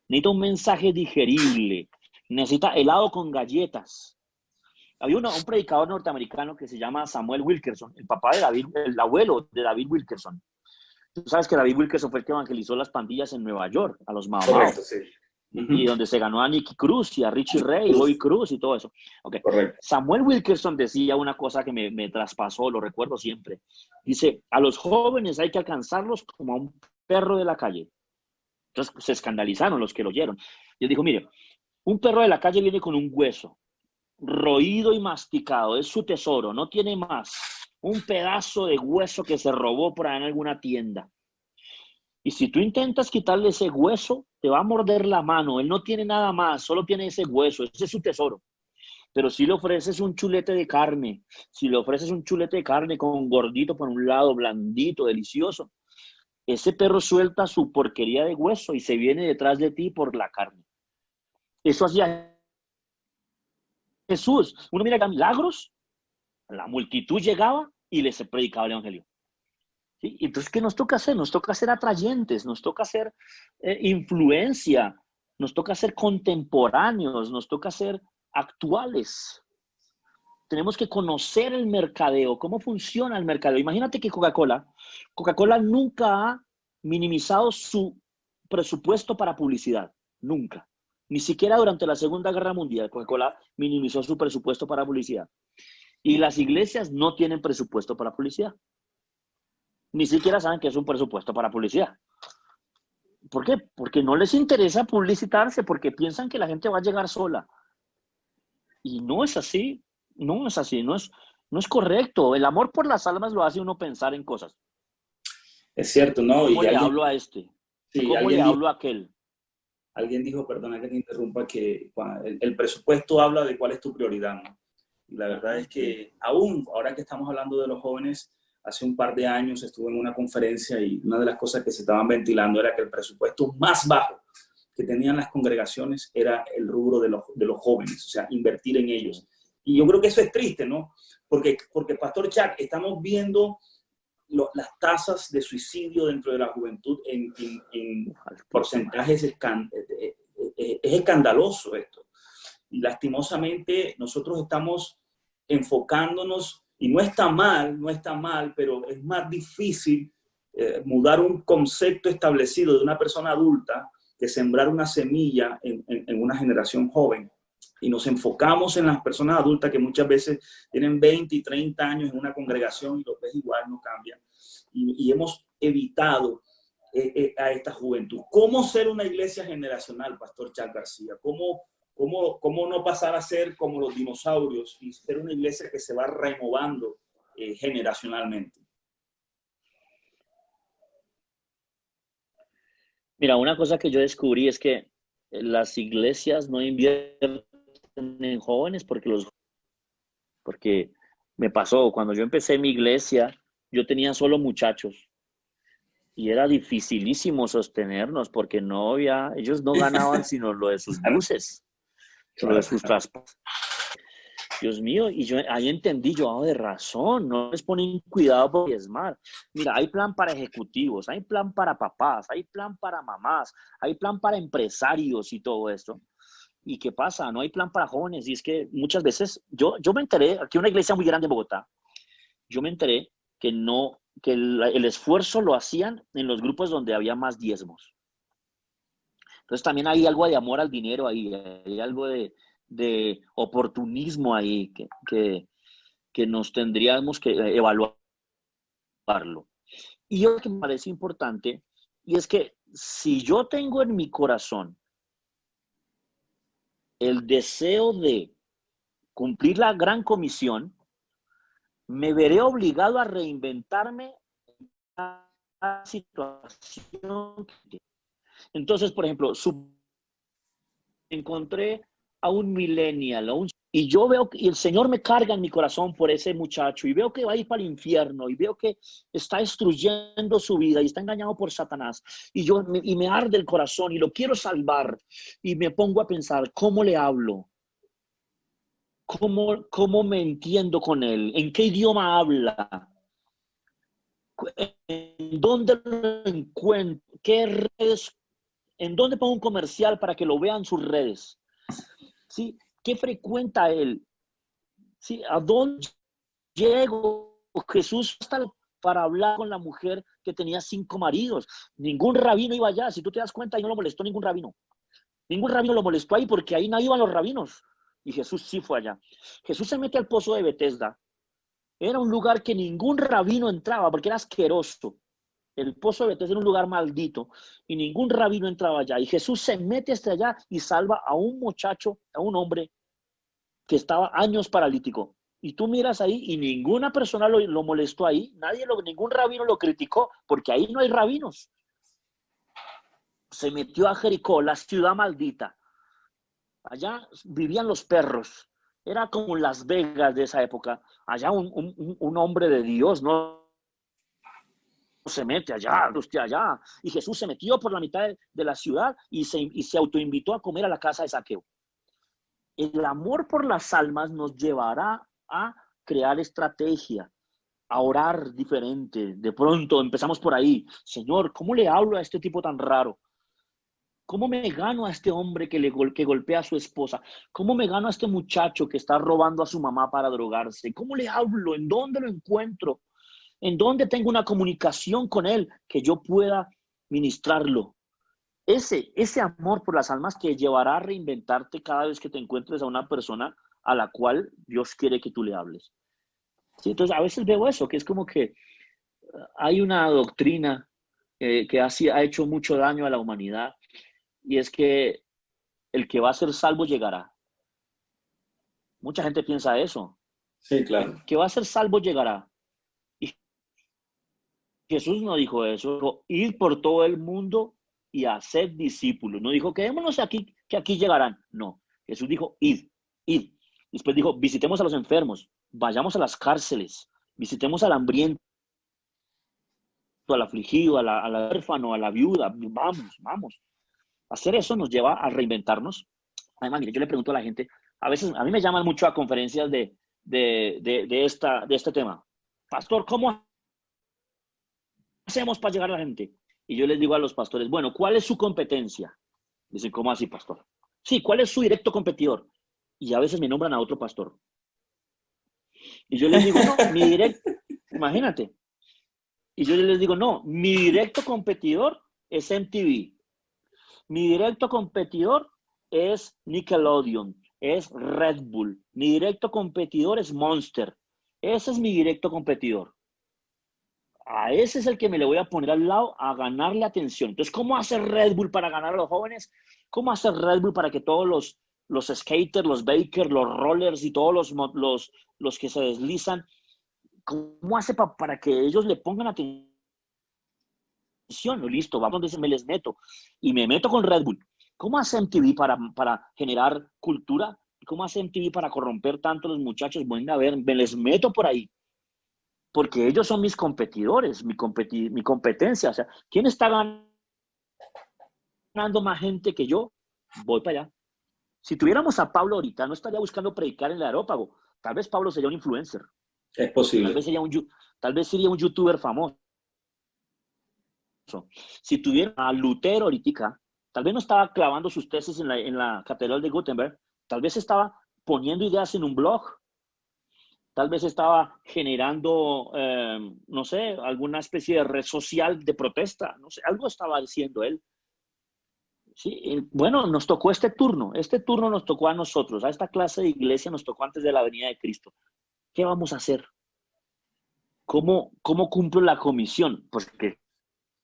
Speaker 2: Necesita un mensaje digerible. Necesita helado con galletas. Había un predicador norteamericano que se llama Samuel Wilkerson, el papá de David, el abuelo de David Wilkerson. Tú sabes que David Wilkerson fue el que evangelizó las pandillas en Nueva York, a los Mao Mao.
Speaker 1: Correcto, sí.
Speaker 2: Y donde se ganó a Nicky Cruz y a Richie Ray, Bobby Cruz y todo eso. Okay.
Speaker 1: Correcto.
Speaker 2: Samuel Wilkerson decía una cosa que me traspasó, lo recuerdo siempre. Dice, a los jóvenes hay que alcanzarlos como a un perro de la calle. Entonces se escandalizaron los que lo oyeron. Yo digo, mire, un perro de la calle viene con un hueso, roído y masticado, es su tesoro, no tiene más. Un pedazo de hueso que se robó por ahí en alguna tienda. Y si tú intentas quitarle ese hueso, te va a morder la mano. Él no tiene nada más, solo tiene ese hueso, ese es su tesoro. Pero si le ofreces un chulete de carne, si le ofreces un chulete de carne con gordito por un lado, blandito, delicioso, ese perro suelta su porquería de hueso y se viene detrás de ti por la carne. Eso hacía Jesús. Uno mira que milagros, la multitud llegaba y les predicaba el evangelio. ¿Sí? Entonces, ¿qué nos toca hacer? Nos toca ser atrayentes, nos toca hacer influencia, nos toca ser contemporáneos, nos toca ser actuales. Tenemos que conocer el mercadeo, cómo funciona el mercadeo. Imagínate que Coca-Cola nunca ha minimizado su presupuesto para publicidad, nunca. Ni siquiera durante la Segunda Guerra Mundial, Coca-Cola minimizó su presupuesto para publicidad. Y las iglesias no tienen presupuesto para publicidad. Ni siquiera saben que es un presupuesto para publicidad. ¿Por qué? Porque no les interesa publicitarse, porque piensan que la gente va a llegar sola. Y no es así, no es así, no es correcto. El amor por las almas lo hace uno pensar en cosas.
Speaker 1: Es cierto, ¿no?
Speaker 2: ¿Cómo le hablo a este?
Speaker 1: Sí,
Speaker 2: ¿Cómo le hablo a aquel?
Speaker 1: Alguien dijo, perdona que te interrumpa, que el presupuesto habla de cuál es tu prioridad, ¿no? Y la verdad es que aún, ahora que estamos hablando de los jóvenes, hace un par de años estuve en una conferencia y una de las cosas que se estaban ventilando era que el presupuesto más bajo que tenían las congregaciones era el rubro de los jóvenes, o sea, invertir en ellos. Y yo creo que eso es triste, ¿no? Porque Pastor Chuck, estamos viendo las tasas de suicidio dentro de la juventud en porcentajes es escandaloso esto. Y lastimosamente nosotros estamos enfocándonos, y no está mal, pero es más difícil mudar un concepto establecido de una persona adulta que sembrar una semilla en una generación joven. Y nos enfocamos en las personas adultas que muchas veces tienen 20 y 30 años en una congregación y los ves igual, no cambian. Y hemos evitado a esta juventud. ¿Cómo ser una iglesia generacional, Pastor Chuck García? ¿Cómo no pasar a ser como los dinosaurios y ser una iglesia que se va renovando generacionalmente?
Speaker 2: Mira, una cosa que yo descubrí es que las iglesias no invierten en jóvenes porque me pasó, cuando yo empecé mi iglesia, yo tenía solo muchachos y era dificilísimo sostenernos porque ellos no ganaban sino lo de sus buses, lo de sus transportes. Dios mío, y yo ahí entendí, de razón, no les ponen cuidado por diezmar. Mira, hay plan para ejecutivos, hay plan para papás, hay plan para mamás, hay plan para empresarios y todo esto. ¿Y qué pasa? No hay plan para jóvenes. Y es que muchas veces, yo me enteré, aquí una iglesia muy grande en Bogotá, yo me enteré que el esfuerzo lo hacían en los grupos donde había más diezmos. Entonces también hay algo de amor al dinero ahí, hay algo de oportunismo ahí que nos tendríamos que evaluarlo. Y lo que me parece importante, y es que si yo tengo en mi corazón el deseo de cumplir la gran comisión, me veré obligado a reinventarme en la situación. Entonces, por ejemplo, encontré a un millennial, y yo veo que el Señor me carga en mi corazón por ese muchacho y veo que va a ir para el infierno y veo que está destruyendo su vida y está engañado por Satanás y me arde el corazón y lo quiero salvar y me pongo a pensar, ¿cómo le hablo? ¿Cómo me entiendo con él? ¿En qué idioma habla? ¿En dónde lo encuentro? ¿Qué redes? ¿En dónde pongo un comercial para que lo vean sus redes? ¿Sí? ¿Qué frecuenta él? ¿Sí? ¿A dónde llego? Jesús hasta para hablar con la mujer que tenía 5 maridos. Ningún rabino iba allá. Si tú te das cuenta, ahí no lo molestó ningún rabino. Ningún rabino lo molestó ahí porque ahí no iban los rabinos. Y Jesús sí fue allá. Jesús se mete al pozo de Betesda. Era un lugar que ningún rabino entraba porque era asqueroso. El pozo de Betesda era un lugar maldito y ningún rabino entraba allá. Y Jesús se mete hasta allá y salva a un muchacho, a un hombre que estaba años paralítico. Y tú miras ahí y ninguna persona lo molestó ahí, ningún rabino lo criticó, porque ahí no hay rabinos. Se metió a Jericó, la ciudad maldita. Allá vivían los perros. Era como Las Vegas de esa época. Allá un hombre de Dios no se mete allá, usted allá. Y Jesús se metió por la mitad de la ciudad y se autoinvitó a comer a la casa de Zaqueo. El amor por las almas nos llevará a crear estrategia, a orar diferente. De pronto empezamos por ahí. Señor, ¿cómo le hablo a este tipo tan raro? ¿Cómo me gano a este hombre que golpea a su esposa? ¿Cómo me gano a este muchacho que está robando a su mamá para drogarse? ¿Cómo le hablo? ¿En dónde lo encuentro? ¿En dónde tengo una comunicación con él que yo pueda ministrarlo? Ese amor por las almas te llevará a reinventarte cada vez que te encuentres a una persona a la cual Dios quiere que tú le hables. ¿Sí? Entonces, a veces veo eso, que es como que hay una doctrina que ha hecho mucho daño a la humanidad, y es que el que va a ser salvo llegará. Mucha gente piensa eso.
Speaker 1: Sí, claro.
Speaker 2: El que va a ser salvo llegará. Y Jesús no dijo eso. Dijo, ir por todo el mundo y hacer discípulos. No dijo, quedémonos aquí, que aquí llegarán. No. Jesús dijo, id. Después dijo, visitemos a los enfermos, vayamos a las cárceles, visitemos al hambriento, al afligido, al huérfano, a la viuda. Vamos. Hacer eso nos lleva a reinventarnos. Además, mire, yo le pregunto a la gente, a veces a mí me llaman mucho a conferencias de este tema. Pastor, ¿cómo hacemos para llegar a la gente? Y yo les digo a los pastores, bueno, ¿cuál es su competencia? Dicen, ¿cómo así, pastor? Sí, ¿cuál es su directo competidor? Y a veces me nombran a otro pastor. Y yo les digo, no, imagínate. Y yo les digo, no, mi directo competidor es MTV. Mi directo competidor es Nickelodeon, es Red Bull. Mi directo competidor es Monster. Ese es mi directo competidor. A ese es el que me le voy a poner al lado a ganarle atención. Entonces, ¿cómo hace Red Bull para ganar a los jóvenes? ¿Cómo hace Red Bull para que todos los skaters, los bakers, los rollers y todos los que se deslizan, cómo hace para que ellos le pongan atención? Listo, vamos, me les meto. Y me meto con Red Bull. ¿Cómo hace MTV para generar cultura? ¿Cómo hace MTV para corromper tanto a los muchachos? Bueno, a ver, me les meto por ahí. Porque ellos son mis competidores, mi competencia. O sea, ¿quién está ganando más gente que yo? Voy para allá. Si tuviéramos a Pablo ahorita, no estaría buscando predicar en el Areópago. Tal vez Pablo sería un influencer.
Speaker 1: Es posible.
Speaker 2: Tal vez sería un youtuber famoso. Si tuviera a Lutero ahorita, tal vez no estaba clavando sus tesis en la Catedral de Gutenberg, tal vez estaba poniendo ideas en un blog, tal vez estaba generando, no sé, alguna especie de red social de protesta, no sé, algo estaba haciendo él. Sí, bueno, nos tocó este turno nos tocó a nosotros, a esta clase de iglesia nos tocó antes de la venida de Cristo. ¿Qué vamos a hacer? ¿Cómo cumplo la comisión? Porque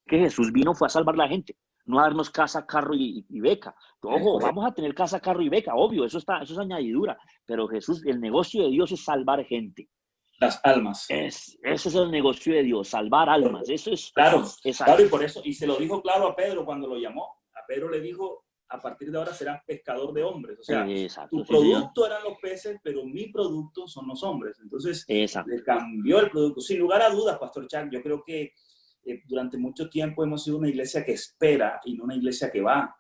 Speaker 2: que Jesús vino fue a salvar a la gente, no a darnos casa, carro y beca. Ojo, vamos a tener casa, carro y beca, obvio, eso es añadidura, pero Jesús, el negocio de Dios es salvar gente.
Speaker 1: Las almas.
Speaker 2: Ese es el negocio de Dios, salvar almas. Eso es.
Speaker 1: Claro, claro, y por eso, y se lo dijo claro a Pedro cuando lo llamó. A Pedro le dijo, a partir de ahora serás pescador de hombres. O sea,
Speaker 2: exacto,
Speaker 1: tu producto eran los peces, pero mi producto son los hombres. Entonces, le cambió el producto. Sin lugar a dudas, Pastor Chuck, yo creo que durante mucho tiempo hemos sido una iglesia que espera y no una iglesia que va.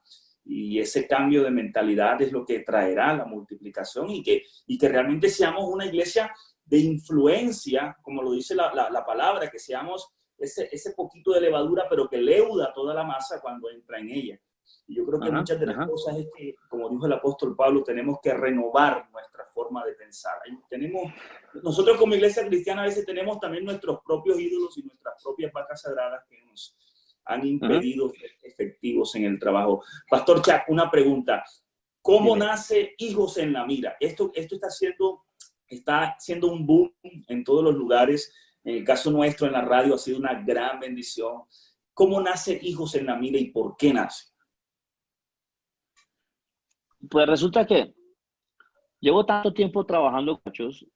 Speaker 1: Y ese cambio de mentalidad es lo que traerá la multiplicación y que realmente seamos una iglesia de influencia, como lo dice la palabra, que seamos ese poquito de levadura, pero que leuda toda la masa cuando entra en ella. Y yo creo que
Speaker 2: Ajá,
Speaker 1: muchas de las
Speaker 2: ajá.
Speaker 1: cosas es que, como dijo el apóstol Pablo, tenemos que renovar nuestra forma de pensar. Nosotros como iglesia cristiana a veces tenemos también nuestros propios ídolos y nuestras propias vacas sagradas que nos han
Speaker 2: Ajá.
Speaker 1: impedido ser efectivos en el trabajo. Pastor Chuck, una pregunta. ¿Cómo
Speaker 2: Dime.
Speaker 1: nace Hijos en la Mira? Esto está siendo un boom en todos los lugares. En el caso nuestro en la radio ha sido una gran bendición. ¿Cómo nace Hijos en la Mira y por qué nace?
Speaker 2: Pues resulta que llevo tanto tiempo trabajando con muchachos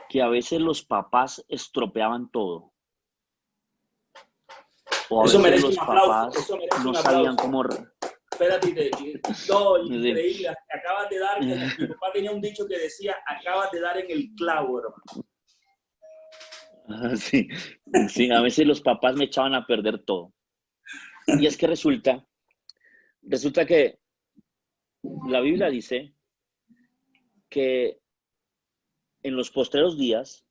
Speaker 2: que a veces los papás estropeaban todo. O a
Speaker 1: Eso
Speaker 2: veces
Speaker 1: merece
Speaker 2: los
Speaker 1: un aplauso.
Speaker 2: papás
Speaker 1: Eso merece
Speaker 2: no
Speaker 1: un
Speaker 2: sabían
Speaker 1: aplauso.
Speaker 2: cómo...
Speaker 1: Espérate, no,
Speaker 2: Sí.
Speaker 1: increíble. Acabas de dar, como mi papá tenía un dicho que decía, acabas de dar en el clavo, hermano.
Speaker 2: Sí, sí, a veces los papás me echaban a perder todo. Y es que resulta que la Biblia dice que en los postreros días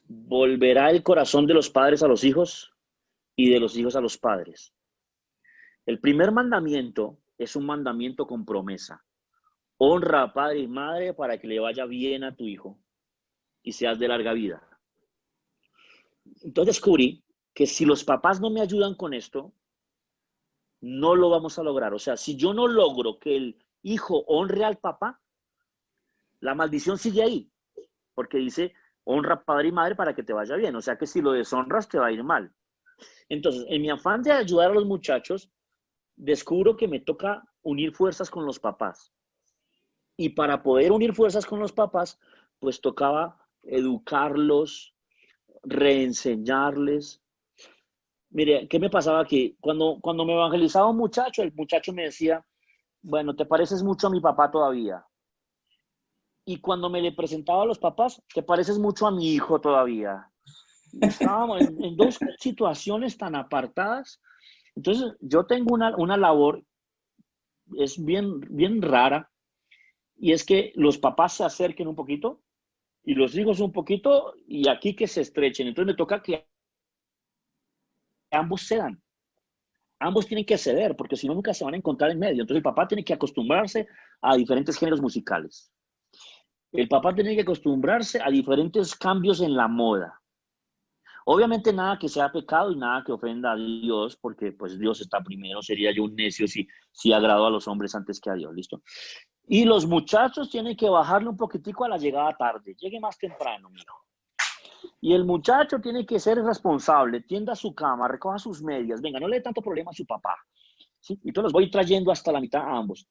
Speaker 2: volverá el corazón de los padres a los hijos y de los hijos a los padres. El primer mandamiento es un mandamiento con promesa. Honra a padre y madre para que le vaya bien a tu hijo y seas de larga vida. Entonces descubrí que si los papás no me ayudan con esto, no lo vamos a lograr. O sea, si yo no logro que el hijo honre al papá, la maldición sigue ahí, porque dice, honra padre y madre para que te vaya bien. O sea que si lo deshonras, te va a ir mal. Entonces, en mi afán de ayudar a los muchachos, descubro que me toca unir fuerzas con los papás. Y para poder unir fuerzas con los papás, pues tocaba educarlos, reenseñarles. Mire, ¿qué me pasaba aquí? Cuando me evangelizaba un muchacho, el muchacho me decía, bueno, te pareces mucho a mi papá todavía. Y cuando me le presentaba a los papás, te pareces mucho a mi hijo todavía. Y estábamos en dos situaciones tan apartadas. Entonces, yo tengo una labor, es bien rara, y es que los papás se acerquen un poquito y los hijos un poquito, y aquí que se estrechen. Entonces me toca que ambos cedan. Ambos tienen que ceder, porque si no, nunca se van a encontrar en medio. Entonces el papá tiene que acostumbrarse a diferentes géneros musicales. El papá tiene que acostumbrarse a diferentes cambios en la moda. Obviamente nada que sea pecado y nada que ofenda a Dios, porque pues Dios está primero. Sería yo un necio si agrado a los hombres antes que a Dios, ¿listo? Y los muchachos tienen que bajarle un poquitico a la llegada tarde. Llegue más temprano, mijo. Y el muchacho tiene que ser responsable, tienda su cama, recoja sus medias, venga, no le dé tanto problema a su papá. ¿Sí? Y entonces los voy trayendo hasta la mitad a ambos.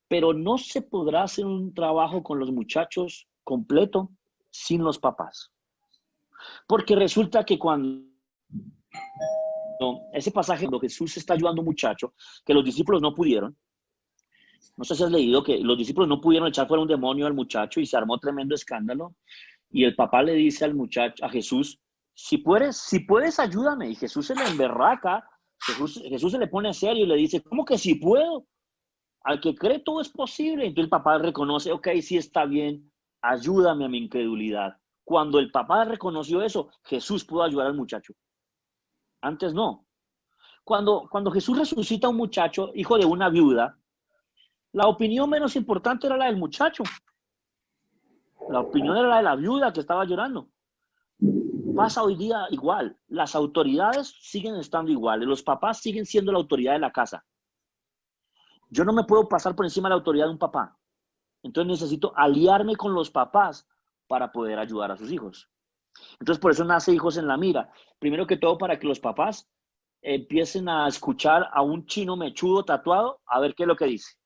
Speaker 2: Pero no se podrá hacer un trabajo con los muchachos completo sin los papás. Porque resulta que cuando ese pasaje, cuando Jesús está ayudando a un muchacho, que los discípulos no pudieron, no sé si has leído que los discípulos no pudieron echar fuera un demonio al muchacho y se armó tremendo escándalo. Y el papá le dice al muchacho, a Jesús, si puedes, ayúdame. Y Jesús se le emberraca, Jesús se le pone serio y le dice, ¿cómo que si puedo? Al que cree todo es posible. Entonces el papá reconoce, ok, sí está bien, ayúdame a mi incredulidad. Cuando el papá reconoció eso, Jesús pudo ayudar al muchacho. Antes no. Cuando Jesús resucita a un muchacho, hijo de una viuda, la opinión menos importante era la del muchacho. La opinión era la de la viuda que estaba llorando. Pasa hoy día igual. Las autoridades siguen estando iguales. Los papás siguen siendo la autoridad de la casa. Yo no me puedo pasar por encima de la autoridad de un papá. Entonces necesito aliarme con los papás para poder ayudar a sus hijos. Entonces por eso nace Hijos en la Mira. Primero que todo para que los papás empiecen a escuchar a un chino mechudo tatuado a ver qué es lo que dice.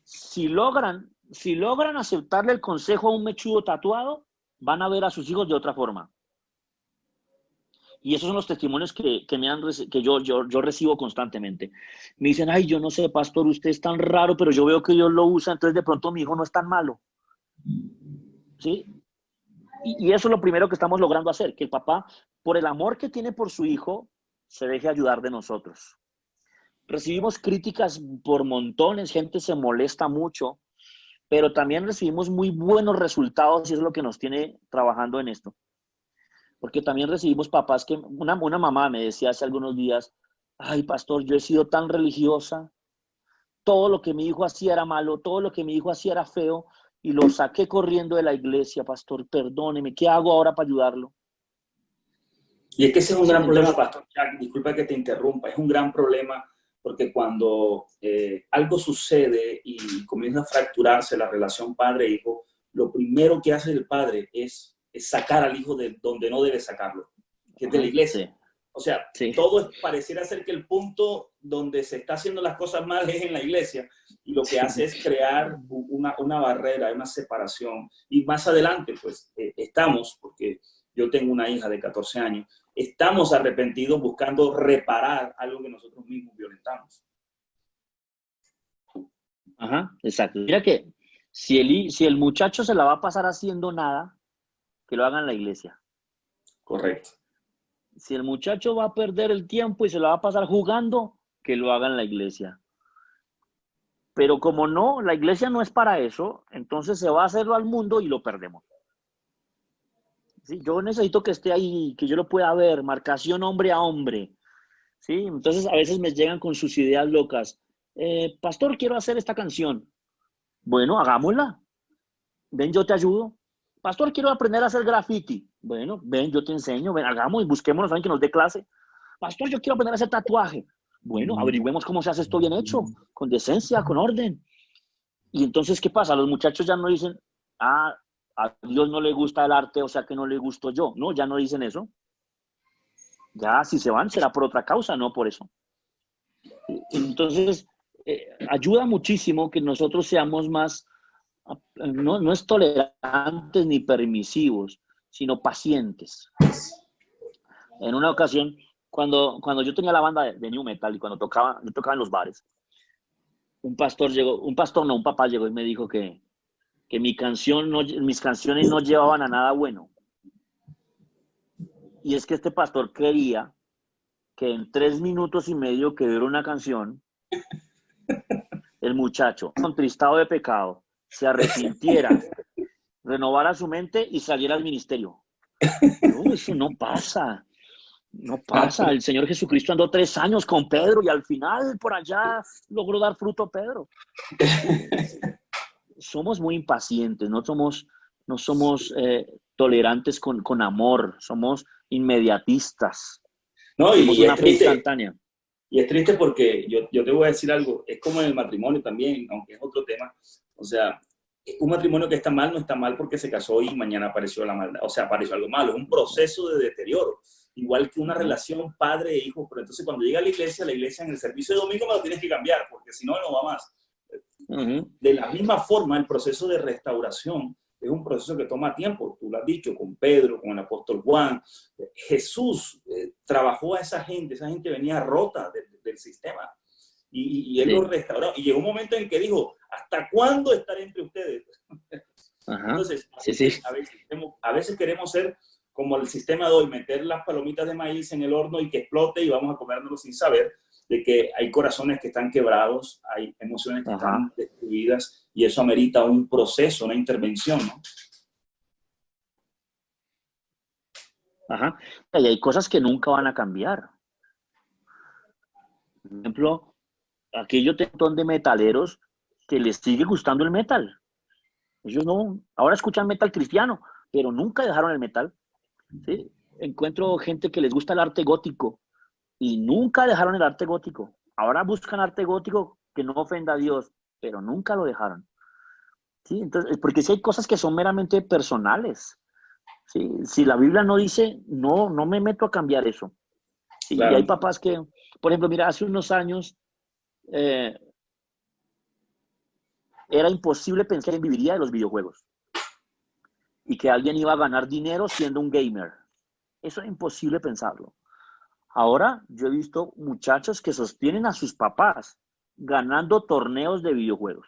Speaker 2: Si logran aceptarle el consejo a un mechudo tatuado, van a ver a sus hijos de otra forma. Y esos son los testimonios que yo recibo constantemente. Me dicen, ay, yo no sé, pastor, usted es tan raro, pero yo veo que Dios lo usa, entonces de pronto mi hijo no es tan malo. ¿Sí? Y eso es lo primero que estamos logrando hacer, que el papá, por el amor que tiene por su hijo, se deje ayudar de nosotros. Recibimos críticas por montones, gente se molesta mucho, pero también recibimos muy buenos resultados y es lo que nos tiene trabajando en esto. Porque también recibimos papás que, una mamá me decía hace algunos días, Ay, pastor, yo he sido tan religiosa, todo lo que mi hijo hacía era malo, todo lo que mi hijo hacía era feo, y lo saqué corriendo de la iglesia, pastor, perdóneme, ¿qué hago ahora para ayudarlo?
Speaker 1: Y es que ese es un
Speaker 2: Sí,
Speaker 1: gran problema,
Speaker 2: entonces,
Speaker 1: Pastor Jack, disculpa que te interrumpa, es un gran problema porque cuando algo sucede y comienza a fracturarse la relación padre-hijo, lo primero que hace el padre es sacar al hijo de donde no debe sacarlo, que es de la
Speaker 2: ajá,
Speaker 1: iglesia.
Speaker 2: sí,
Speaker 1: O sea,
Speaker 2: sí,
Speaker 1: pareciera ser que el punto donde se está haciendo las cosas mal es en la iglesia y lo que
Speaker 2: sí.
Speaker 1: hace es crear una barrera, una separación. Y más adelante, pues, estamos, porque yo tengo una hija de 14 años, estamos arrepentidos buscando reparar algo que nosotros mismos violentamos.
Speaker 2: Ajá, exacto. Mira que si el muchacho se la va a pasar haciendo nada, que lo haga en la iglesia.
Speaker 1: Correcto.
Speaker 2: Si el muchacho va a perder el tiempo y se la va a pasar jugando, que lo haga en la iglesia. Pero como no, la iglesia no es para eso, entonces se va a hacerlo al mundo y lo perdemos. ¿Sí? Yo necesito que esté ahí, que yo lo pueda ver, marcación hombre a hombre. ¿Sí? Entonces a veces me llegan con sus ideas locas. Pastor, quiero hacer esta canción. Bueno, hagámosla. Ven, yo te ayudo. Pastor, quiero aprender a hacer graffiti. Bueno, ven, yo te enseño. Ven, hagamos y busquémonos a alguien que nos dé clase. Pastor, yo quiero aprender a hacer tatuaje. Bueno, averigüemos cómo se hace esto bien hecho, con decencia, con orden. Y entonces, ¿qué pasa? Los muchachos ya no dicen, ah, a Dios no le gusta el arte, o sea que no le gusto yo. No, ya no dicen eso. Ya si se van será por otra causa, no por eso. Entonces, ayuda muchísimo que nosotros seamos más, no es tolerantes ni permisivos, sino pacientes. En una ocasión, cuando yo tenía la banda de New Metal y cuando yo tocaba en los bares, un papá llegó y me dijo que mis canciones no llevaban a nada bueno. Y es que este pastor quería que en 3 minutos y medio que dura una canción, el muchacho, contristado de pecado, se arrepintiera, renovara su mente y saliera al ministerio. No, eso no pasa. No pasa. El Señor Jesucristo andó 3 años con Pedro y al final por allá logró dar fruto Pedro. Somos muy impacientes, no somos tolerantes con amor, somos inmediatistas,
Speaker 1: No,
Speaker 2: queremos una fe instantánea.
Speaker 1: y es triste porque yo te voy a decir algo, es como en el matrimonio también, aunque es otro tema. O sea, un matrimonio que está mal no está mal porque se casó y mañana apareció la maldad, o sea, apareció algo malo, es un proceso de deterioro, igual que una
Speaker 2: Uh-huh.
Speaker 1: relación padre e hijo, pero entonces cuando llega a la iglesia en el servicio de domingo me lo tienes que cambiar, porque si no, no va más.
Speaker 2: Uh-huh.
Speaker 1: De la misma forma, el proceso de restauración es un proceso que toma tiempo. Tú lo has dicho con Pedro, con el apóstol Juan. Jesús trabajó a esa gente venía rota del sistema. Y él lo
Speaker 2: Sí.
Speaker 1: restauró. Y llegó un momento en que dijo, ¿hasta cuándo estaré entre ustedes?
Speaker 2: Ajá.
Speaker 1: Entonces,
Speaker 2: Sí, sí.
Speaker 1: a veces queremos ser como el sistema de hoy, meter las palomitas de maíz en el horno y que explote y vamos a comérnoslo sin saber de que hay corazones que están quebrados, hay emociones que
Speaker 2: Ajá.
Speaker 1: están destruidas y eso amerita un proceso, una intervención, ¿no?
Speaker 2: Ajá. Y hay cosas que nunca van a cambiar. Por ejemplo, aquí yo tengo un montón de metaleros que les sigue gustando el metal. Ellos no, ahora escuchan metal cristiano, pero nunca dejaron el metal. ¿Sí? Encuentro gente que les gusta el arte gótico y nunca dejaron el arte gótico. Ahora buscan arte gótico que no ofenda a Dios, pero nunca lo dejaron. ¿Sí? Entonces, porque si hay cosas que son meramente personales. ¿Sí? Si la Biblia no dice, no, no me meto a cambiar eso. ¿Sí? Y hay
Speaker 1: Claro.
Speaker 2: papás que, por ejemplo, mira, hace unos años eh, era imposible pensar en viviría de los videojuegos y que alguien iba a ganar dinero siendo un gamer. Eso era imposible pensarlo. Ahora yo he visto muchachos que sostienen a sus papás ganando torneos de videojuegos.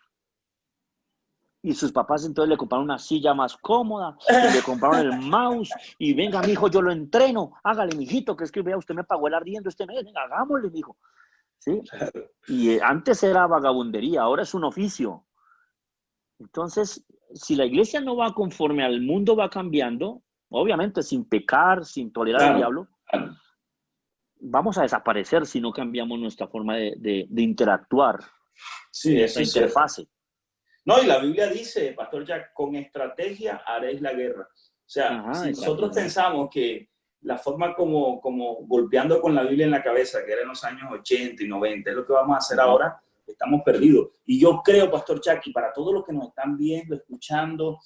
Speaker 2: Y sus papás entonces le compraron una silla más cómoda y le compraron el mouse y venga, mijo, yo lo entreno, hágale, mijito, que es que vea, usted me pagó el arriendo este mes, venga, hagámosle, mijo. ¿Sí? Y antes era vagabundería, ahora es un oficio. Entonces, si la iglesia no va conforme al mundo va cambiando, obviamente sin pecar, sin tolerar al
Speaker 1: Claro,
Speaker 2: diablo,
Speaker 1: claro.
Speaker 2: vamos a desaparecer si no cambiamos nuestra forma de interactuar en
Speaker 1: Sí, eso
Speaker 2: esa
Speaker 1: es cierto.
Speaker 2: interfase.
Speaker 1: No, y la Biblia dice, Pastor Jack, con estrategia haréis la guerra. O sea,
Speaker 2: Ajá,
Speaker 1: si
Speaker 2: exacto,
Speaker 1: nosotros
Speaker 2: exacto.
Speaker 1: pensamos que la forma como golpeando con la Biblia en la cabeza, que era en los años 80 y 90, es lo que vamos a hacer
Speaker 2: Ujú.
Speaker 1: ahora, estamos perdidos. Y yo creo, Pastor Jack, y para todos los que nos están viendo, escuchando,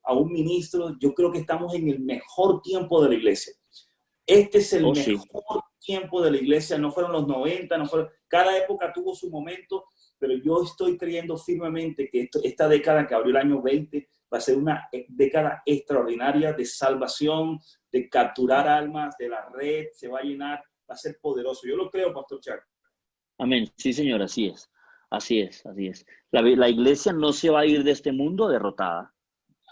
Speaker 1: a un ministro, yo creo que estamos en el mejor tiempo de la iglesia. Este es el
Speaker 2: Oh, sí.
Speaker 1: mejor tiempo de la iglesia, no fueron los 90, no fueron, cada época tuvo su momento, pero yo estoy creyendo firmemente que esta década que abrió el año 20 va a ser una década extraordinaria de salvación, de capturar almas, de la red, se va a llenar, va a ser poderoso. Yo lo creo, Pastor Chuck.
Speaker 2: Amén. Sí, Señor, así es. Así es, así es. La iglesia no se va a ir de este mundo derrotada.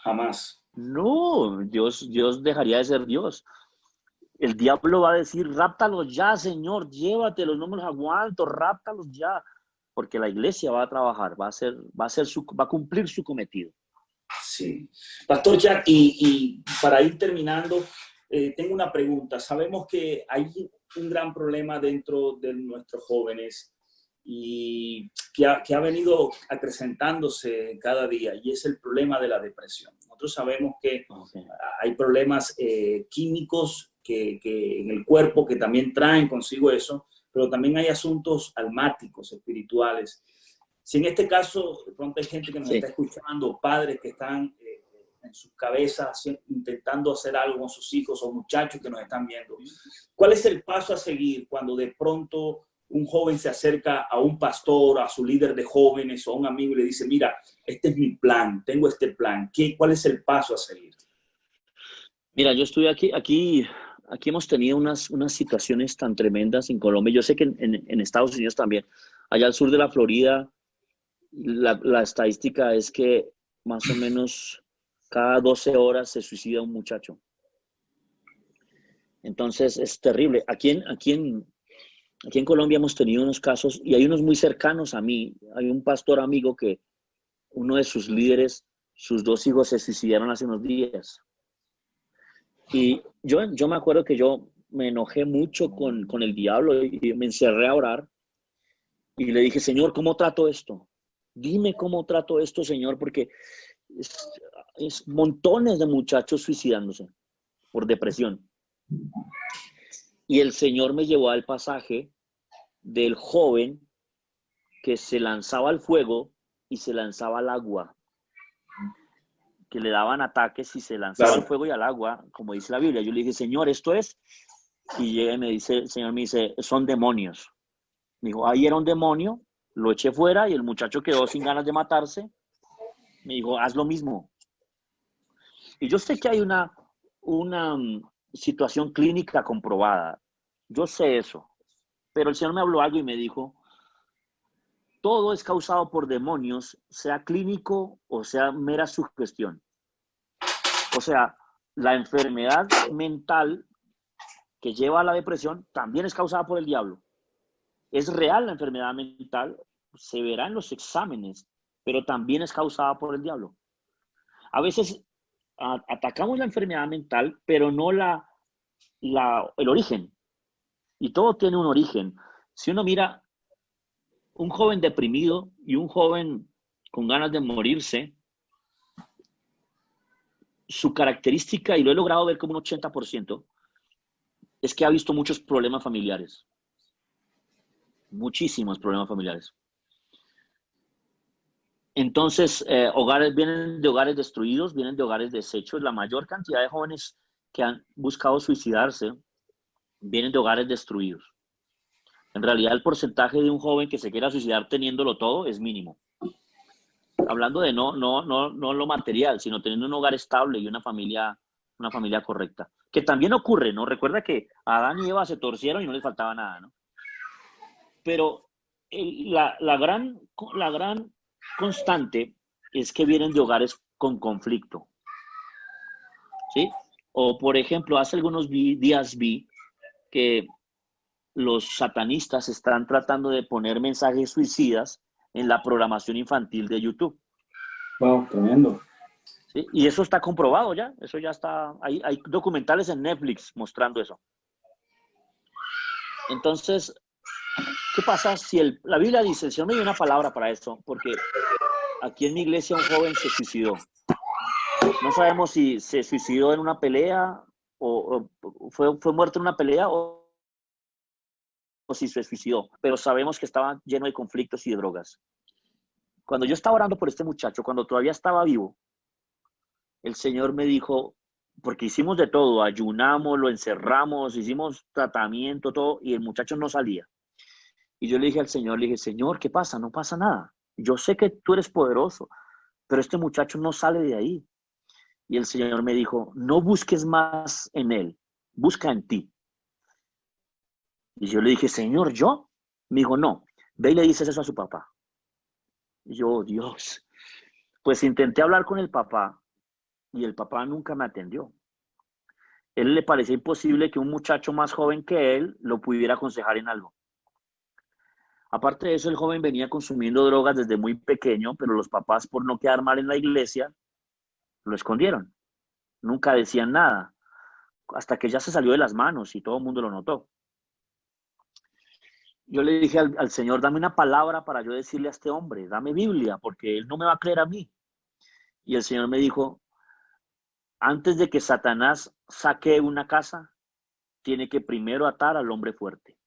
Speaker 1: Jamás.
Speaker 2: No, Dios dejaría de ser Dios. El diablo va a decir, ráptalos ya, Señor, llévatelos, no me los aguanto, ráptalos ya. Porque la iglesia va a trabajar, va a cumplir su cometido.
Speaker 1: Sí. Pastor Jack, y para ir terminando, tengo una pregunta. Sabemos que hay un gran problema dentro de nuestros jóvenes y que ha venido acrecentándose cada día, y es el problema de la depresión. Nosotros sabemos que
Speaker 2: Okay.
Speaker 1: hay problemas químicos que en el cuerpo que también traen consigo eso, pero también hay asuntos almáticos, espirituales. Si en este caso, de pronto hay gente que nos está
Speaker 2: Sí.
Speaker 1: escuchando, padres que están en sus cabezas intentando hacer algo con sus hijos o muchachos que nos están viendo, ¿cuál es el paso a seguir cuando de pronto un joven se acerca a un pastor, a su líder de jóvenes o a un amigo y le dice, mira, este es mi plan, tengo este plan, ¿cuál es el paso a seguir?
Speaker 2: Mira, yo estoy aquí hemos tenido unas situaciones tan tremendas en Colombia. Yo sé que en Estados Unidos también. Allá al sur de la Florida, la estadística es que más o menos cada 12 horas se suicida un muchacho. Entonces es terrible. Aquí en Colombia hemos tenido unos casos y hay unos muy cercanos a mí. Hay un pastor amigo que uno de sus líderes, sus dos hijos se suicidaron hace unos días. Y yo me acuerdo que yo me enojé mucho con el diablo y me encerré a orar y le dije, Señor, ¿cómo trato esto? Dime cómo trato esto, Señor, porque es, es montones de muchachos suicidándose por depresión. Y el Señor me llevó al pasaje del joven que se lanzaba al fuego y se lanzaba al agua, que le daban ataques y se lanzaba al
Speaker 1: Claro.
Speaker 2: fuego y al agua, como dice la Biblia. Yo le dije, Señor, esto es, y llega y me dice, el Señor me dice, son demonios. Me dijo, ahí era un demonio, lo eché fuera y el muchacho quedó sin ganas de matarse. Me dijo, haz lo mismo. Y yo sé que hay una situación clínica comprobada. Yo sé eso. Pero el Señor me habló algo y me dijo, todo es causado por demonios, sea clínico o sea mera sugestión. O sea, la enfermedad mental que lleva a la depresión también es causada por el diablo. Es real la enfermedad mental, se verá en los exámenes, pero también es causada por el diablo. A veces atacamos la enfermedad mental, pero no el origen. Y todo tiene un origen. Si uno mira un joven deprimido y un joven con ganas de morirse, su característica, y lo he logrado ver como un 80%, es que ha visto muchos problemas familiares, muchísimos problemas familiares. Entonces, hogares vienen de hogares destruidos, vienen de hogares deshechos. La mayor cantidad de jóvenes que han buscado suicidarse vienen de hogares destruidos. En realidad, el porcentaje de un joven que se quiera suicidar teniéndolo todo es mínimo. Hablando de no lo material, sino teniendo un hogar estable y una familia correcta. Que también ocurre, ¿no? Recuerda que Adán y Eva se torcieron y no les faltaba nada, ¿no? Pero la gran constante es que vienen de hogares con conflicto, ¿sí? O, por ejemplo, hace algunos días vi que los satanistas están tratando de poner mensajes suicidas en la programación infantil de YouTube.
Speaker 1: Wow, tremendo.
Speaker 2: ¿Sí? Y eso está comprobado ya, eso ya está, hay documentales en Netflix mostrando eso. Entonces, ¿qué pasa si la Biblia dice, el Señor me dio una palabra para eso? Porque aquí en mi iglesia un joven se suicidó. No sabemos si se suicidó en una pelea o fue muerto en una pelea o si se suicidó, pero sabemos que estaba lleno de conflictos y de drogas. Cuando yo estaba orando por este muchacho, cuando todavía estaba vivo, el Señor me dijo, porque hicimos de todo, ayunamos, lo encerramos, hicimos tratamiento, todo, y el muchacho no salía. Y yo le dije al Señor, le dije, Señor, ¿qué pasa? No pasa nada. Yo sé que tú eres poderoso, pero este muchacho no sale de ahí. Y el Señor me dijo, no busques más en él, busca en ti. Y yo le dije, Señor, ¿yo? Me dijo, no, ve y le dices eso a su papá. Y yo, oh, Dios. Pues intenté hablar con el papá y el papá nunca me atendió. Él le parecía imposible que un muchacho más joven que él lo pudiera aconsejar en algo. Aparte de eso, el joven venía consumiendo drogas desde muy pequeño, pero los papás, por no quedar mal en la iglesia, lo escondieron. Nunca decían nada, hasta que ya se salió de las manos y todo el mundo lo notó. Yo le dije al Señor, dame una palabra para yo decirle a este hombre, dame Biblia, porque él no me va a creer a mí. Y el Señor me dijo, antes de que Satanás saque una casa, tiene que primero atar al hombre fuerte.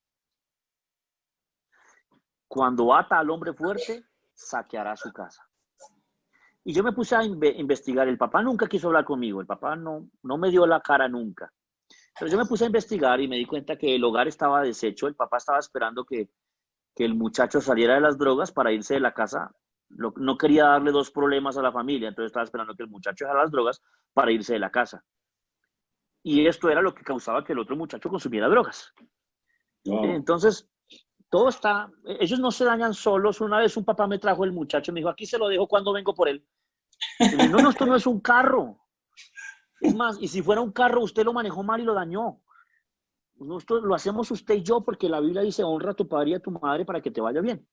Speaker 2: Cuando ata al hombre fuerte, saqueará su casa. Y yo me puse a investigar. El papá nunca quiso hablar conmigo. El papá no me dio la cara nunca. Pero yo me puse a investigar y me di cuenta que el hogar estaba deshecho. El papá estaba esperando que el muchacho saliera de las drogas para irse de la casa. No quería darle dos problemas a la familia, entonces estaba esperando que el muchacho dejara las drogas para irse de la casa. Y esto era lo que causaba que el otro muchacho consumiera drogas.
Speaker 1: Wow.
Speaker 2: Entonces, todo está, ellos no se dañan solos. Una vez un papá me trajo el muchacho y me dijo, aquí se lo dejo cuando vengo por él. Y le dije, no, esto no es un carro. Es más, y si fuera un carro, usted lo manejó mal y lo dañó. Esto lo hacemos usted y yo porque la Biblia dice, honra a tu padre y a tu madre para que te vaya bien.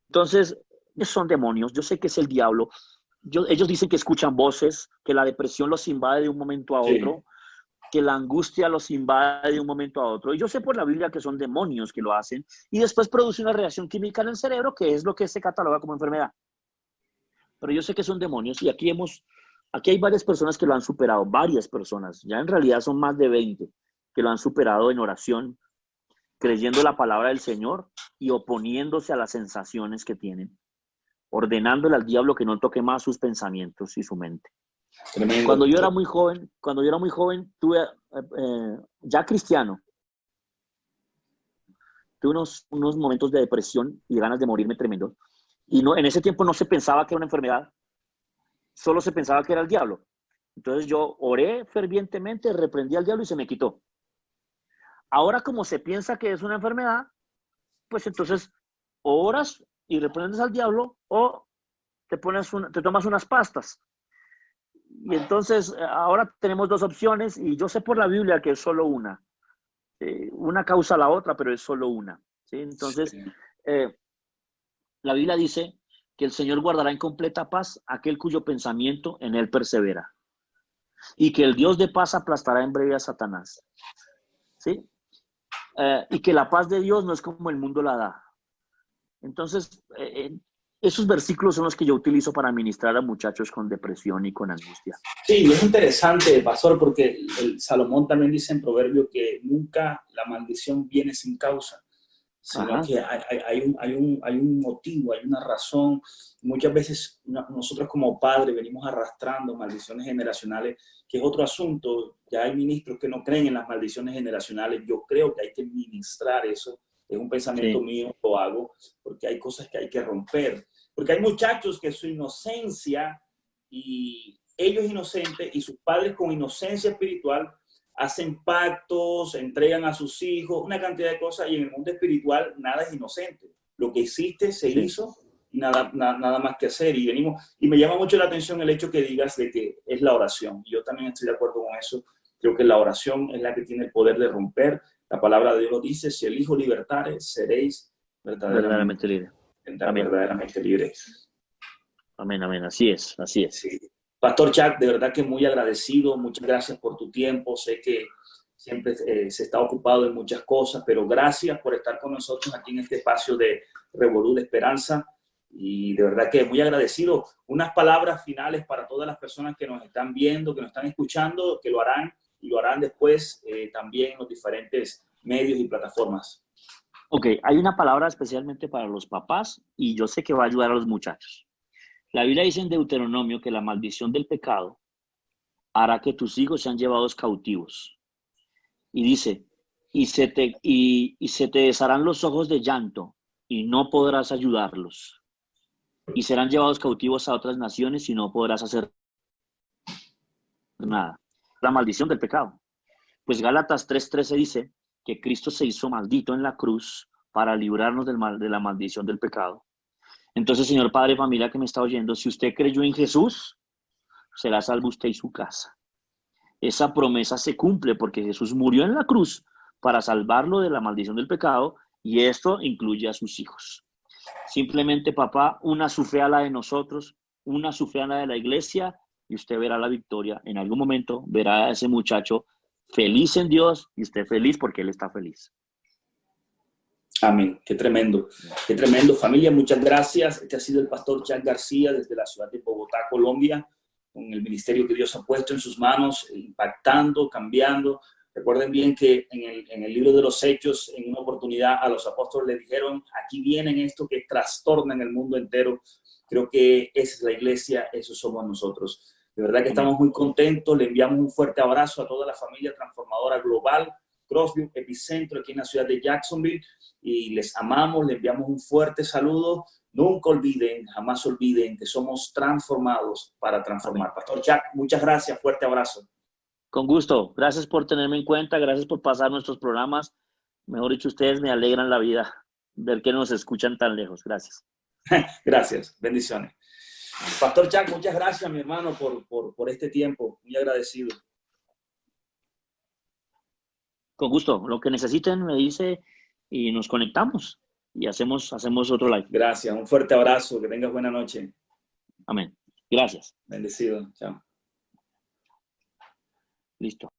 Speaker 2: Entonces, son demonios. Yo sé que es el diablo. Ellos dicen que escuchan voces, que la depresión los invade de un momento a otro, que la angustia los invade de un momento a otro. Y yo sé por la Biblia que son demonios que lo hacen y después produce una reacción química en el cerebro que es lo que se cataloga como enfermedad. Pero yo sé que son demonios y aquí hay varias personas que lo han superado, varias personas, ya en realidad son más de 20 que lo han superado en oración, creyendo la palabra del Señor y oponiéndose a las sensaciones que tienen, ordenándole al diablo que no toque más sus pensamientos y su mente.
Speaker 1: Tremendo.
Speaker 2: Cuando yo era muy joven, tuve, ya cristiano, tuve unos momentos de depresión y ganas de morirme tremendo. Y en ese tiempo no se pensaba que era una enfermedad, solo se pensaba que era el diablo. Entonces yo oré fervientemente, reprendí al diablo y se me quitó. Ahora, como se piensa que es una enfermedad, pues entonces oras y reprendes al diablo o te tomas unas pastas. Y entonces ahora tenemos dos opciones y yo sé por la Biblia que es solo una. Una causa la otra, pero es solo una. ¿Sí? Entonces, la Biblia dice que el Señor guardará en completa paz aquel cuyo pensamiento en él persevera. Y que el Dios de paz aplastará en breve a Satanás. ¿Sí? Y que la paz de Dios no es como el mundo la da. Entonces, esos versículos son los que yo utilizo para ministrar a muchachos con depresión y con angustia.
Speaker 1: Sí, es interesante, pastor, porque el Salomón también dice en Proverbio que nunca la maldición viene sin causa, sino
Speaker 2: Ajá.
Speaker 1: que hay un motivo, hay una razón. Muchas veces nosotros como padres venimos arrastrando maldiciones generacionales, que es otro asunto. Ya hay ministros que no creen en las maldiciones generacionales. Yo creo que hay que ministrar eso. Es un pensamiento mío, lo hago, porque hay cosas que hay que romper. Porque hay muchachos que su inocencia y ellos inocentes y sus padres con inocencia espiritual hacen pactos, entregan a sus hijos, una cantidad de cosas, y en el mundo espiritual nada es inocente. Lo que hiciste se hizo, y nada más que hacer. Y me llama mucho la atención el hecho que digas de que es la oración. Yo también estoy de acuerdo con eso. Creo que la oración es la que tiene el poder de romper. La palabra de Dios lo dice, si el Hijo libertare, seréis verdaderamente
Speaker 2: libre.
Speaker 1: Verdaderamente libres.
Speaker 2: Amén, amén. Así es, así es.
Speaker 1: Sí. Pastor Chuck, de verdad que muy agradecido. Muchas gracias por tu tiempo. Sé que siempre se está ocupado en muchas cosas, pero gracias por estar con nosotros aquí en este espacio de Revolú de Esperanza. Y de verdad que muy agradecido. Unas palabras finales para todas las personas que nos están viendo, que nos están escuchando, que lo harán y lo harán después también en los diferentes medios y plataformas.
Speaker 2: Ok, hay una palabra especialmente para los papás y yo sé que va a ayudar a los muchachos. La Biblia dice en Deuteronomio que la maldición del pecado hará que tus hijos sean llevados cautivos. Y dice, y se te desharán los ojos de llanto y no podrás ayudarlos. Y serán llevados cautivos a otras naciones y no podrás hacer nada. La maldición del pecado. Pues Gálatas 3:13 dice que Cristo se hizo maldito en la cruz para librarnos de la maldición del pecado. Entonces, señor padre, familia que me está oyendo, si usted creyó en Jesús, será salvo usted y su casa. Esa promesa se cumple porque Jesús murió en la cruz para salvarlo de la maldición del pecado y esto incluye a sus hijos. Simplemente, papá, una su fe a la de nosotros, una su fe a la de la iglesia y usted verá la victoria. En algún momento verá a ese muchacho feliz en Dios y usted feliz porque él está feliz.
Speaker 1: Amén. Qué tremendo. Qué tremendo. Familia, muchas gracias. Este ha sido el pastor Jack García desde la ciudad de Bogotá, Colombia, con el ministerio que Dios ha puesto en sus manos, impactando, cambiando. Recuerden bien que en el libro de los Hechos, en una oportunidad a los apóstoles le dijeron, aquí vienen estos que trastornan el mundo entero. Creo que esa es la iglesia, eso somos nosotros. De verdad que estamos muy contentos. Le enviamos un fuerte abrazo a toda la familia transformadora global, Crossview Epicentro, aquí en la ciudad de Jacksonville. Y les amamos, les enviamos un fuerte saludo. Nunca olviden, jamás olviden que somos transformados para transformar. Pastor Jack, muchas gracias, fuerte abrazo.
Speaker 2: Con gusto, gracias por tenerme en cuenta, gracias por pasar nuestros programas. Mejor dicho, ustedes me alegran la vida, ver que nos escuchan tan lejos. Gracias.
Speaker 1: Gracias, bendiciones. Pastor Jack, muchas gracias, mi hermano, por este tiempo. Muy agradecido.
Speaker 2: Con gusto, lo que necesiten me dice y nos conectamos y hacemos otro live.
Speaker 1: Gracias, un fuerte abrazo, que tengas buena noche.
Speaker 2: Amén. Gracias.
Speaker 1: Bendecido, chao.
Speaker 2: Listo.